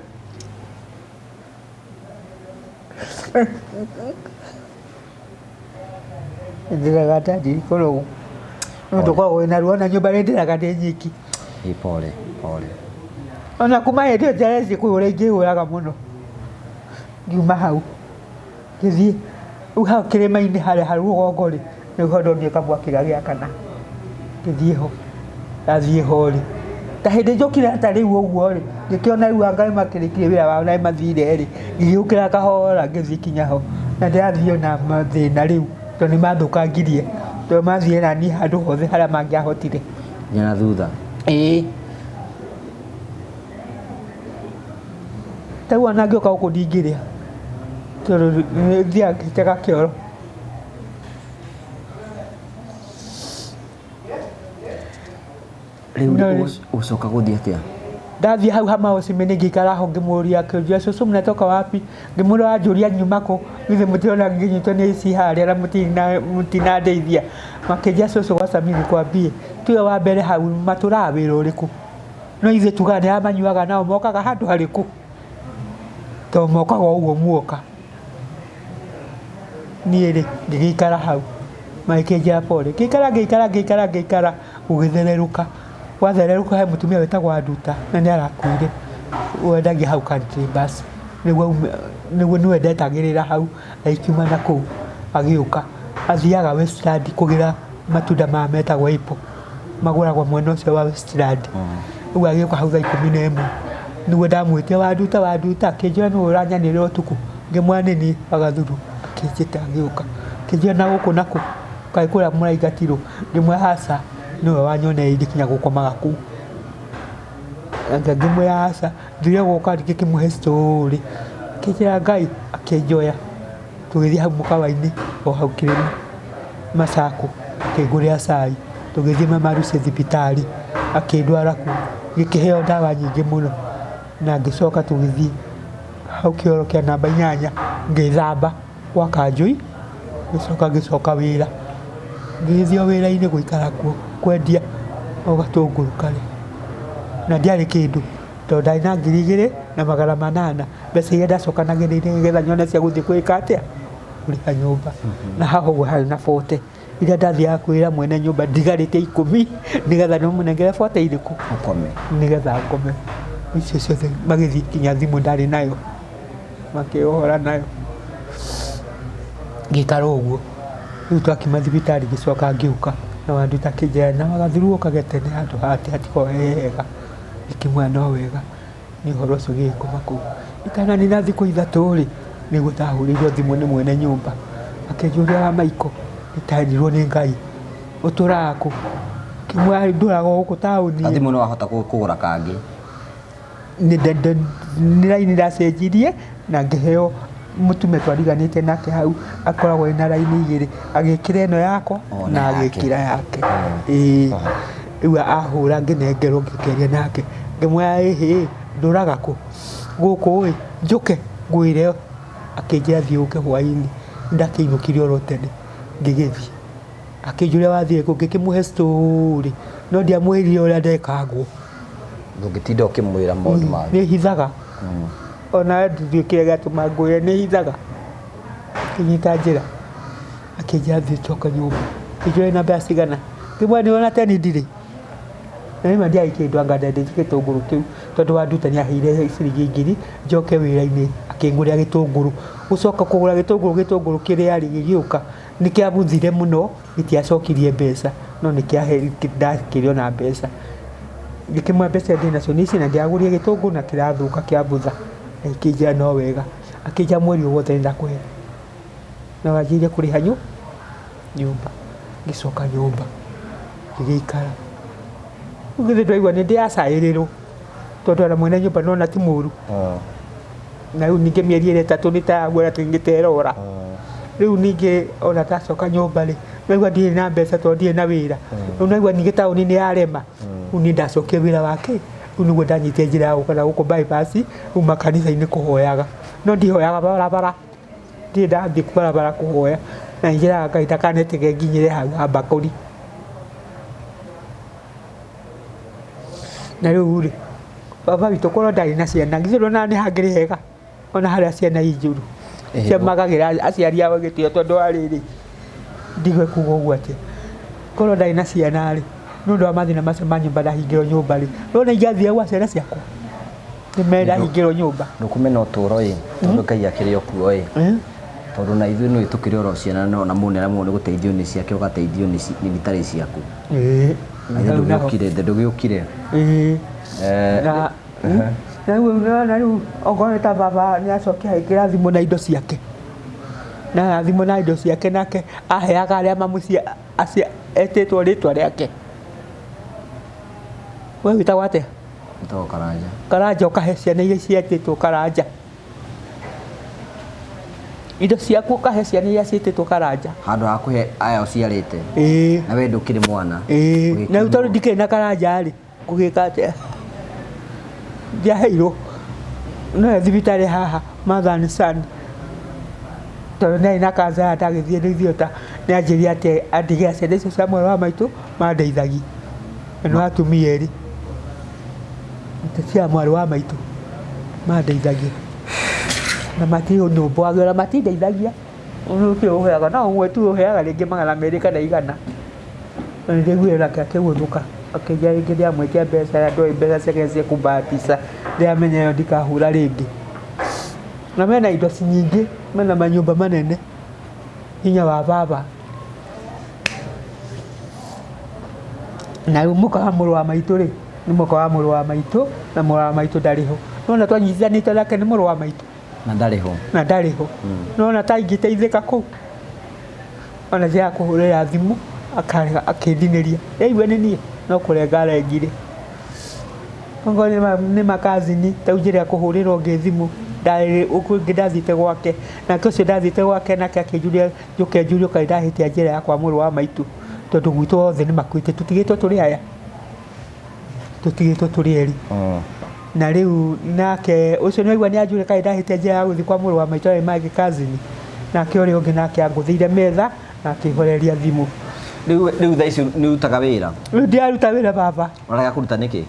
ndiraga ndadi koro ndokoragwo wĩna ruo na nyũmba ndĩraga ndĩ nyiki. Pole pole. Ona kuma hĩndĩ ĩyo njareci kũhũra ingĩhũraga mũno ngiuma hau ngĩthiĩ rĩu hau kĩrĩma-inĩ harĩa harĩ rũgongo rĩ nĩho ndonire kamwaki gagĩakana ngĩthiĩ ho ndathiĩ ho rĩ ta hĩndĩ njũkire ta rĩu ũguo rĩ ngĩkĩona rĩu Ngai makĩrĩkirie wĩra wao na mathire rĩ ngĩgĩũkĩra kahora ngĩthiĩ kinya ho na ndĩrathiĩ na mathĩna rĩu tondũ nĩ mathũkangirie tondũ mathiĩ na niĩ handũ hothe harĩa mangĩahotire nyana thutha. ĩĩ ta rĩu ona ngĩũka gũkũ ndingĩrĩa tondũ nĩthiaga ngĩtega kĩoro. Rĩu ũcoka gũthiĩ atĩa? Ndathiĩ hau hamaũcimi ngĩikara ho ngĩmũria akĩnjũria cũcũ mnatoka wapi? Ngĩmũria anjũria nyumako githĩ mũtirona ngĩnyitwo nĩ ici harĩa na mũtinandeithia. Makĩnjia cũcũ gwa Sami nikwambie tiwe wa mbere hau matũraga wĩra ũrĩkũ no ithuĩ tugaga nĩ amanyuaga nao mokaga handũ harĩkũ to mokaga ũguo muoka. Niĩ rĩ ngĩgĩikara hau makĩnjia pole ngĩikara gũgĩthererũka wathererũka he mũtumia wĩtagwo Anduta na nĩ arakuire wendagia hau country bus nĩguo nĩwe ndetagĩrĩra hau aikiuma na kũu agĩũka athiaga Westland kũgĩra matunda maya metagwo apple magũragwo mwena ũcio wa Westland. Rĩu agĩũka hau thaa 11 nĩguo ndamwĩtia Wanduta akĩnjĩra nĩwe ũranyanĩrĩra ũtukũ ngĩmwanĩni Wagathuru akĩnjĩta agĩũka akĩnjĩra na gũkũ nakũ kaĩ kũrĩa mũraingatirwo ngĩmwĩra aca nĩwe wanyoneire nginya gũkomaga kũu. Ngĩmwĩra aca thire gũka ngĩkĩmũhe story akĩnjĩra Ngai akĩnjoya tũgĩthiĩ hau mũkawa-inĩ o hau kĩrĩma Macako akĩngũrĩra cai tũgĩthiĩ Mama Lucy thibitarĩ akĩndwara kuo ngĩkĩheo ndawa nyingĩ mũno na ngĩcoka tũgĩthiĩ hau kĩoro kĩa namba 8 ngĩthamba gwa Kanjũi ngĩcoka wĩra ngĩthiĩ o wĩra-inĩ gũikara kuo kwendia o gatũngũrũ karĩ na ndiarĩ kĩndũ tondũ ndarĩ na 2,000 na 800 mbeca iria ndacokanagĩrĩire nĩgetha nyone cia gũthiĩ kwĩka atĩa kũrĩha nyũmba. Na haha ũguo harĩ na 40 iria ndathiaga kwĩra mwene nyũmba ndigarĩte 10 nĩgetha nĩmũnengere 40 irĩkũ ũkome nĩgetha ngome. Icio ciothe magĩthiĩ kinya thimũ ndarĩ nayo makĩohora nayo ngĩikara ũguo. Rĩu twakiuma thibitarĩ ngĩcoka ngĩũka na Wanduta akĩnjĩra na Wagathuru ũkage tene handũ hatiko hega ngĩkĩmwĩra no wega nĩ ũhoro ũcio gĩgĩkoma kũu itananina thikũ 3 rĩ nĩguo ndahũrĩirwo thimũ nĩ mwene nyũmba akĩnjũria wa Maiko nĩtandirwo nĩ Ngai ũtũraga kũ ngĩmwĩra ndũraga gũkũ taũni. Thimũ no wahota kũgũra kangĩ nĩ raini ndacenjirie na ngĩheo mũtume twariganĩte nake hau akoragwo na raini 2 agĩkĩra ĩno yakwa na agĩkĩra yake. Rĩu ahũra ngĩnengerwo ngĩkĩaria nake ngĩmwĩra ĩhĩ ndũraga kũ gũkũ njũke ngwĩre akĩnjĩra thiũke hwaĩ-inĩ ndakĩinũkire oro tene ngĩgĩthiĩ akĩnjũria wathiĩ kũ ngĩkĩmũhe story no ndiamwĩrire ũrĩa ndekagwo ndũngĩtinda ũkĩmwĩra maũndũ mangĩ nĩ hithaga ona ndũkĩre gatũma ngwĩre nĩ hithaga kĩnyita njĩra akĩnjĩra thiĩ coka nyũmba akĩnjũria namba ya cigana ngĩmwĩra nĩwona teni ndirĩ na nĩma ndiarĩ kĩndũ anga ndendete gĩtũngũrũ kĩu tondũ Wanduta nĩaheire ciringi 2,000 njoke wĩra-inĩ akĩngũrĩra gĩtũngũrũ gũcoka kũgũra gĩtũngũrũ kĩrĩa gĩgĩũka nĩkĩabuthire mũno gĩtiacokirie mbeca no nĩkĩndakĩrĩo na mbeca ngĩkĩmwĩra mbeca ndĩ nacio nĩ ici na ndiagũrire gĩtũngũrũ na kĩrathũka kĩabutha akĩnjĩra no wega akĩnjĩra mweri wothe nĩndakũhe na wanjĩrĩirie kũrĩha nyũmba ngĩcoka nyũmba ngĩgĩikara. Rĩu githĩ ndwaigua nĩ ndĩracaĩrĩrwo tondũ ona mwene nyũmba nona ti mũru na rĩu ningĩ mĩeri 3 nĩtayagwĩra tũngĩterora. Rĩu ningĩ ona tacoka nyũmba rĩ naigua ndirĩ na mbeca tondũ ndirĩ na wĩra rĩu naigua ningĩ taũni nĩ yarema rĩu niĩ ndacokia wĩra wake rĩu nĩguo ndanyitire njĩra ya gũka gũkũ bypass rĩu makanitha-inĩ kũhoyaga no ndihoyaga barabara ndirĩ ndathiĩ barabara kũhoya na njĩraga Ngai ndakanetĩke nginyĩre hau Ambakũri. Na rĩu rĩ baba witũ korwo ndarĩ na ciana githĩ ndona nĩ hangĩrĩ hega ona harĩa ciana injũru cia magagira aciari ao gitio tondu ariri ndigwe kuga uguo ati korwo ndari na ciana ri nundu wa mathina macio ma nyumba ndahingirwo nyumba ri rona ingathia gwa ciana ciakwa nimenda hingirwo nyumba nukumena uturo ri tondu Ngai akiri okuo ri tondu na ithuĩ nĩ tukiri oro ciana no na mune nĩ guteithio nĩ ciake ugateithio nĩ vitari ciaku ndũgĩũkire na rĩu okorwo ta baba nĩ acokia haikĩra thimũ na indo ciake na thimũ na indo ciake nake aheaga arĩa mamucia etĩtwo rĩtwa rĩake we wĩtagwo atĩa wĩtagwo Karanja Karanja ũkahe ciana iria cietĩtwo Karanja indo ciaku ukahe ciana iria cietĩtwo Karanja handũ ha kũhe aya ũciarĩte na we ndũkĩrĩ mwana na rĩu tondũ ndikĩrĩ na Karanja rĩ ngũgĩka atĩa ndiaheirwo no thibitarĩ haha Mother Son tondũ nĩ na kanca ndagĩthiĩ nĩ ithiota nĩ anjĩria atĩ andigĩra ciana icio cia mwarĩ wa maitũ mandeithagia nĩ atumia erĩ cia mwarĩ wa maitũ mandeithagia na matirĩ nyũmba wagĩra matindeithagia ũkĩ ũheaga no ũmwe tu ũheaga rĩngĩ 200 kana 100 na nĩguo nake akĩguthũka akĩgia rĩngĩ ndĩamwĩtia mbeca ya ndoi mbeca ciake cia kubahatisha ndĩamenya ĩyo ndikahũra rĩngĩ na mena indo nyingĩ mena manyũmba manene hinya wa baba na mũka mũrũ wa maitũ rĩ nĩ mũka wa mũrũ wa maitũ na mũrũ wa maitũ ndarĩ ho nona twanyitithanĩte nake nĩ mũrũ wa maitũ na ndarĩ ho nona ta ingĩteithĩka kũu ona njĩra kũhũrĩra thimũ akĩndinĩria ĩigua nĩ niĩ no kũrenga arengire ongo nĩ makazini ta njĩra kũhũrĩrwo ngĩ thimũ ũkũngĩ ndathiĩte gwake nake ũcio ndathiĩte gwake nake akĩnjuria njũke njurio kaĩ ndahĩtia njĩra yakwa mũrũ wa maitũ tondũ gwitũ othe nĩ makuĩte tũtigĩtwo tũrĩ aya tũtigĩtwo tũrĩ eri na rĩu nake ũcio nĩ aigua nĩ anjuria kaĩ ndahĩtia njĩra ya gũthiĩ kwa mũrũ wa maitũ arĩ mangĩ kazini nake ũrĩa ũngĩ nake angũthĩire metha na akĩhoreria thimũ rĩu thaa ici nĩ ũrutaga wĩra rĩu ndiaruta wĩra baba ũrega kũruta nĩkĩ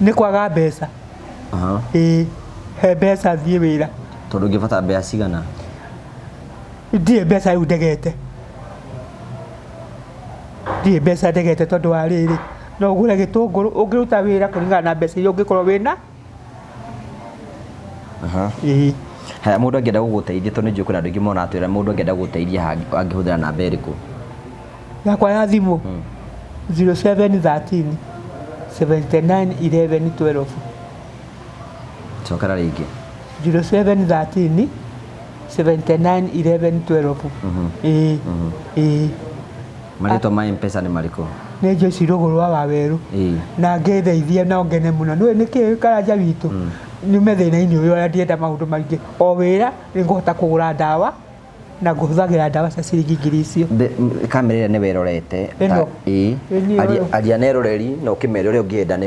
nĩ kwaga mbeca he mbeca thiĩ wĩra tondũ ũngĩbatara mbeca cigana ndirĩ mbeca rĩu ndegete ndirĩ mbeca ndegete tondũ wa rĩrĩ no ũgũre gĩtũngũrũ ũngĩruta wĩra kũringana na mbeca iria ũngĩkorwo wĩna haya mũndũ angĩenda gũgũteithia tondũ nĩnjũĩ kwĩna andũ aingĩ mona atwĩra mũndũ angĩenda gũgũteithia angĩhũthĩra namba ĩrĩkũ yakwa ya thimũ 0713 79 11 12 cokera rĩngĩ 0713 79 11 12 marĩtwa ma M-Pesa nĩ marĩkũ nĩ Joyce Rũgũrwa wa Werũ na ngĩthaithia na ngene mũno nĩ nĩkĩ Karanja witũ nyume thĩna-inĩ ũyũ ũrĩa ndienda maũndũ maingĩ o wĩra nĩ ngũhota kũgũra ndawa na ngũhũthagĩra ndawa cia ciringi 1000 icio kamera ĩrĩa nĩ werorete aria na eroreri na ũkĩmere ũrĩa ũngĩenda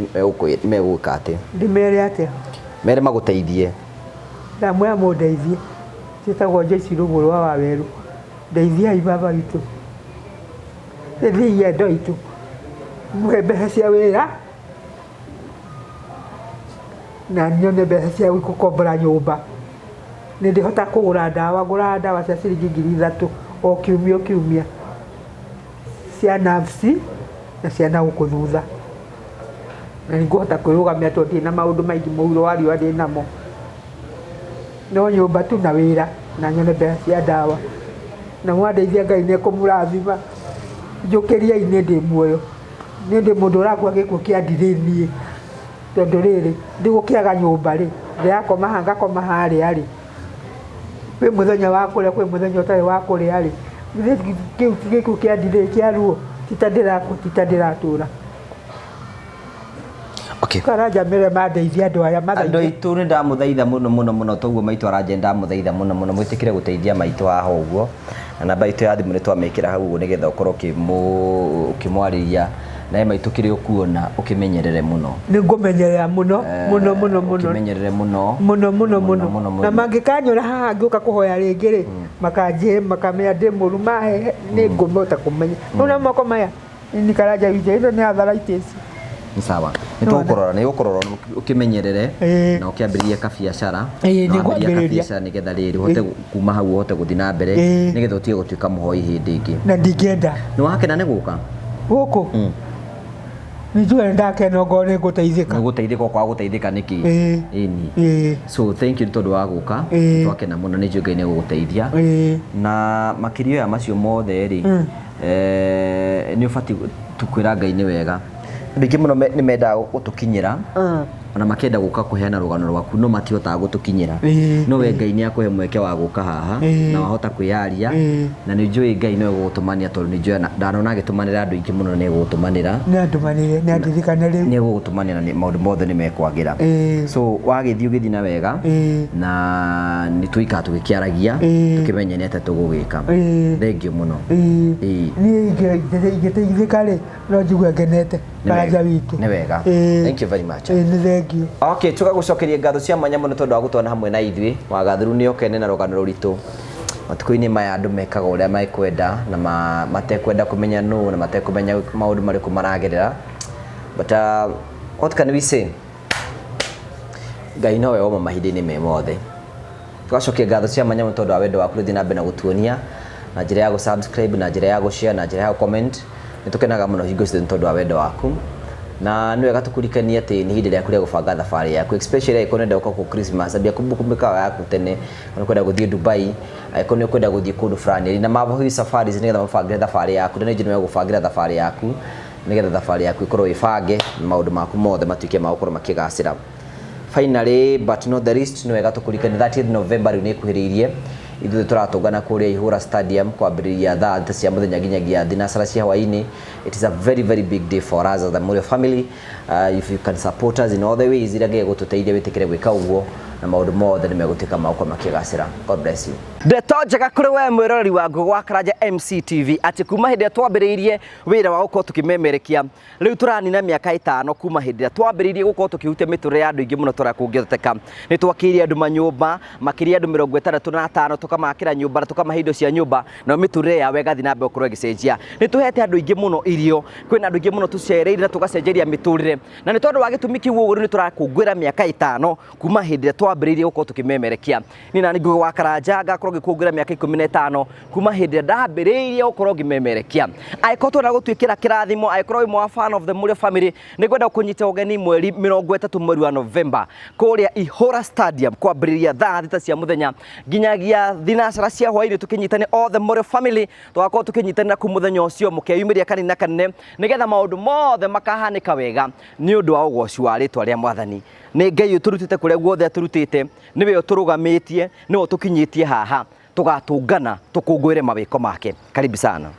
megũĩka atĩ ndĩmere atĩa mere magũteithie ndamwĩra mũndeithie njĩtagwo Joyce Rũgũrwa wa Werũ ndeithiai baba witũ ndeithiai andũ aitũ mũhe mbeca cia wĩra na nyone mbeca cia gũkombora nyũmba nĩ ndĩhota kũgũra ndawa ndawa cia ciringi 3000 o kiumia cia nerves na cia na gũkũ thutha na nĩ ngũhota kwĩrũgamia tondũ ndĩ na maũndũ maingĩ mũhuro wa riũa ndĩ namo no nyũmba tu na wĩra na nyone mbeca cia ndawa na mwandeithia Ngai nĩ ekũmũrathima njũkĩria-inĩ ndĩ muoyo nĩ ndĩ mũndũ ũrakua gĩkuũ kĩa ndirĩ niĩ tondũ rĩrĩ ndigũkĩaga nyũmba rĩ ndĩrakoma ngakoma harĩa rĩ kwĩ mũthenya wa kũrĩa kwĩ mũthenya ũtarĩ wa kũrĩa rĩ gĩkuũ kĩa ndirĩ kĩa ruo tita ndĩratũra Karanja mere mandeithia andũ aya andũ aitũ nĩ ndamũthaitha mũno toguo maitũ aranja ndamũthaitha mũno mwĩtĩkire gũteithia maitũ haha ũguo na namba itũ ya thimũ nĩ twamĩkĩra hau ũguo nĩgetha ũkorwo ũkĩmwarĩria nawe maitũ kĩrĩa ũkuona ũkĩmenyerere mũno nĩ ngũmenyerera mũno ũkĩmenyerere mũno na mangĩkanyũra haha ngĩũka kũhoya rĩngĩ rĩ makamenya ndĩ mũru mahehe nĩ ngũmota kũmenya rĩu na moko maya nĩ Karanja witũ ĩno nĩ arthritis ni sawa nĩ ũkorora ũkĩmenyerere na ũkĩambĩrĩria kabiacara nĩgetha rĩrĩ ũhote kuma hau ũhote gũthiĩ na mbere nĩgetha ũtige gũtuĩka mũhoi hĩndĩ ĩngĩ. Na ndingĩenda. Nĩ wakena nĩ gũka gũkũ? Nijue ndakena ngo nĩ gũteithĩka. Nĩ gũteithĩka ũkwaga gũteithĩka nĩkĩ? Ĩni. So thank you nĩ tondũ wa gũka. Twakena mũno nĩ njũĩ Ngai nĩ gũgũteithia. Na makĩria macio mothe rĩ nĩ ũbatiĩ tukwĩra Ngai nĩ wega. Andũ aingĩ mũno nĩ mendaga gũtũkinyĩra ona makenda gũka kũheana rũgano rwaku no matihotaga gũtũkinyĩra. No we Ngai nĩ akũhe mweke wa gũka haha na wahota kwĩyaria na nĩ njũĩ Ngai no egũgũtũmania tondũ nĩ njũĩ ndanona agĩtũmanĩra andũ aingĩ mũno nĩ egũgũtũmanĩra. Nĩ andũmanĩre nĩ andirikana rĩu. Nĩ egũgũtũmanĩra maũndũ mothe nĩ mekwagĩra. So wagĩthiĩ ũgĩthiĩ na wega na nĩ tũikara tũgĩkĩaragia tũkĩmenya nĩ atĩa tũgũgĩka. Thengiũ mũno. Niĩ ingĩteithĩka rĩ no njigue ngenete Karanja witũ. Nĩ wega. Thank you very much. Thank you. Okay, tũgagũcokeria ngatho cia mwanya mũno tondũ wa gũtwarana hamwe na ithuĩ. Wagathuru nĩ okene na rũgano rũritũ. Matukũ-inĩ maya andũ mekaga ũrĩa mekwenda na matekwenda kũmenya nũ na matekũmenya maũndũ marĩkũ maragerera. But what can we say? Ngai nowe oma mahinda-inĩ me mothe. Tũgacokia ngatho cia mwanya mũno tondũ wa wendo waku gũthiĩ na mbere na gũtuonia na njĩra ya gũ-subscribe na njĩra ya gũ-share na njĩra ya comment. Nĩ tũkenaga mũno hingo ciothe tondũ wa wendo waku. Na nĩ wega tũkũrikanie atĩ nĩ ihinda rĩaku rĩa gũbanga thabarĩ yaku, especially ĩko nenda gũka ku Christmas, ambia kumbuka yaku tene, ona kwenda gũthiĩ Dubai, ĩko nĩ kwenda gũthiĩ kũndũ fulani na Mavoi Safaris nĩgetha mabangĩre thabarĩ yaku, na nĩ njĩra ya gũbangĩra thabarĩ yaku nĩgetha thabarĩ yaku ĩkorwo ĩbange na maũndũ maku mothe matuĩke ma gũkorwo makĩgacĩra. Finally but not the least, nĩ wega tũkũrikanie 30th November rĩu nĩ ĩkuhĩrĩirie. Ithuĩ tũratũngana kũrĩa Ihũra Stadium kwambĩrĩria thaa 3 cia mũthenya nginyagia thinacara cia hwaĩ-inĩ. It is a very very big day for us as the Murio family. If you can support us in all the ways iria gĩgũtũteithia wĩtĩkĩre gwĩka ũguo na maũndũ mothe nĩ megũtuĩka ma gũkorwo makĩgacĩra. God bless you. Ndeto njega kũrĩ we mwĩroreri wa Ngũgũ wa Karanja MCTV atĩ kuma hĩndĩ ĩrĩa twambĩrĩirie wĩra wa gũkorwo tũkĩmemerekia rĩu tũranina mĩaka 5 kuma hĩndĩ ĩrĩa twambĩrĩirie gũkorwo tũkĩhutia mĩtũrĩre ya andũ aingĩ mũno tũrĩa kũngĩhoteka. Nĩ twakĩire andũ manyũmba makĩria andũ 65 tũkamakĩra nyũmba na tũkamahe indo cia nyũmba na mĩtũrĩre yao ĩgathiĩ na mbere gũkorwo ĩgĩcenjia. Nĩ tũhete andũ aingĩ mũno irio, kwĩna andũ aingĩ mũno tũcereire na tũgacenjeria mĩtũrĩre, na nĩ tondũ wa gĩtũmi kĩu ũguo nĩ tũrakũngũĩra mĩaka 5 kuma hĩndĩ ĩrĩa twambĩrĩirie gũkorwo tũkĩmemerekia. Niĩ na nĩ Ngũgũ wa Karanja ngakorwo ngĩkũngũĩra mĩaka 15 kuma hĩndĩ ĩrĩa ndambĩrĩirie gũkorwo ngĩmemerekia. Angĩkorwo twenda gũtuĩkĩra kĩrathimo, angĩkorwo wĩ mwa fan of the Murio family, nĩ ngwenda kũnyita ũgeni mweri 30 mweri wa November kũrĩa Ihũra Stadium kwambĩrĩria thaa 3 cia mũthenya nginyagia thinacara cia hwaĩ-inĩ tũkĩnyitane all the Murio family, tũgakorwo tũkĩnyitanĩra ku mũthenya ũcio mũkeyumĩria kanini kanene nĩgetha maũndũ mothe makahanĩka wega nĩ ũndũ wa ũgoci wa rĩtwa rĩa Mwathani. Nĩ Ngai ũtũrutĩte kũrĩa guothe atũrutĩte, nĩwe ũtũrũgamĩtie, nĩwe ũtũkinyĩtie haha, tũgatũngana tũkũngũĩre mawĩko make. Karibu sana.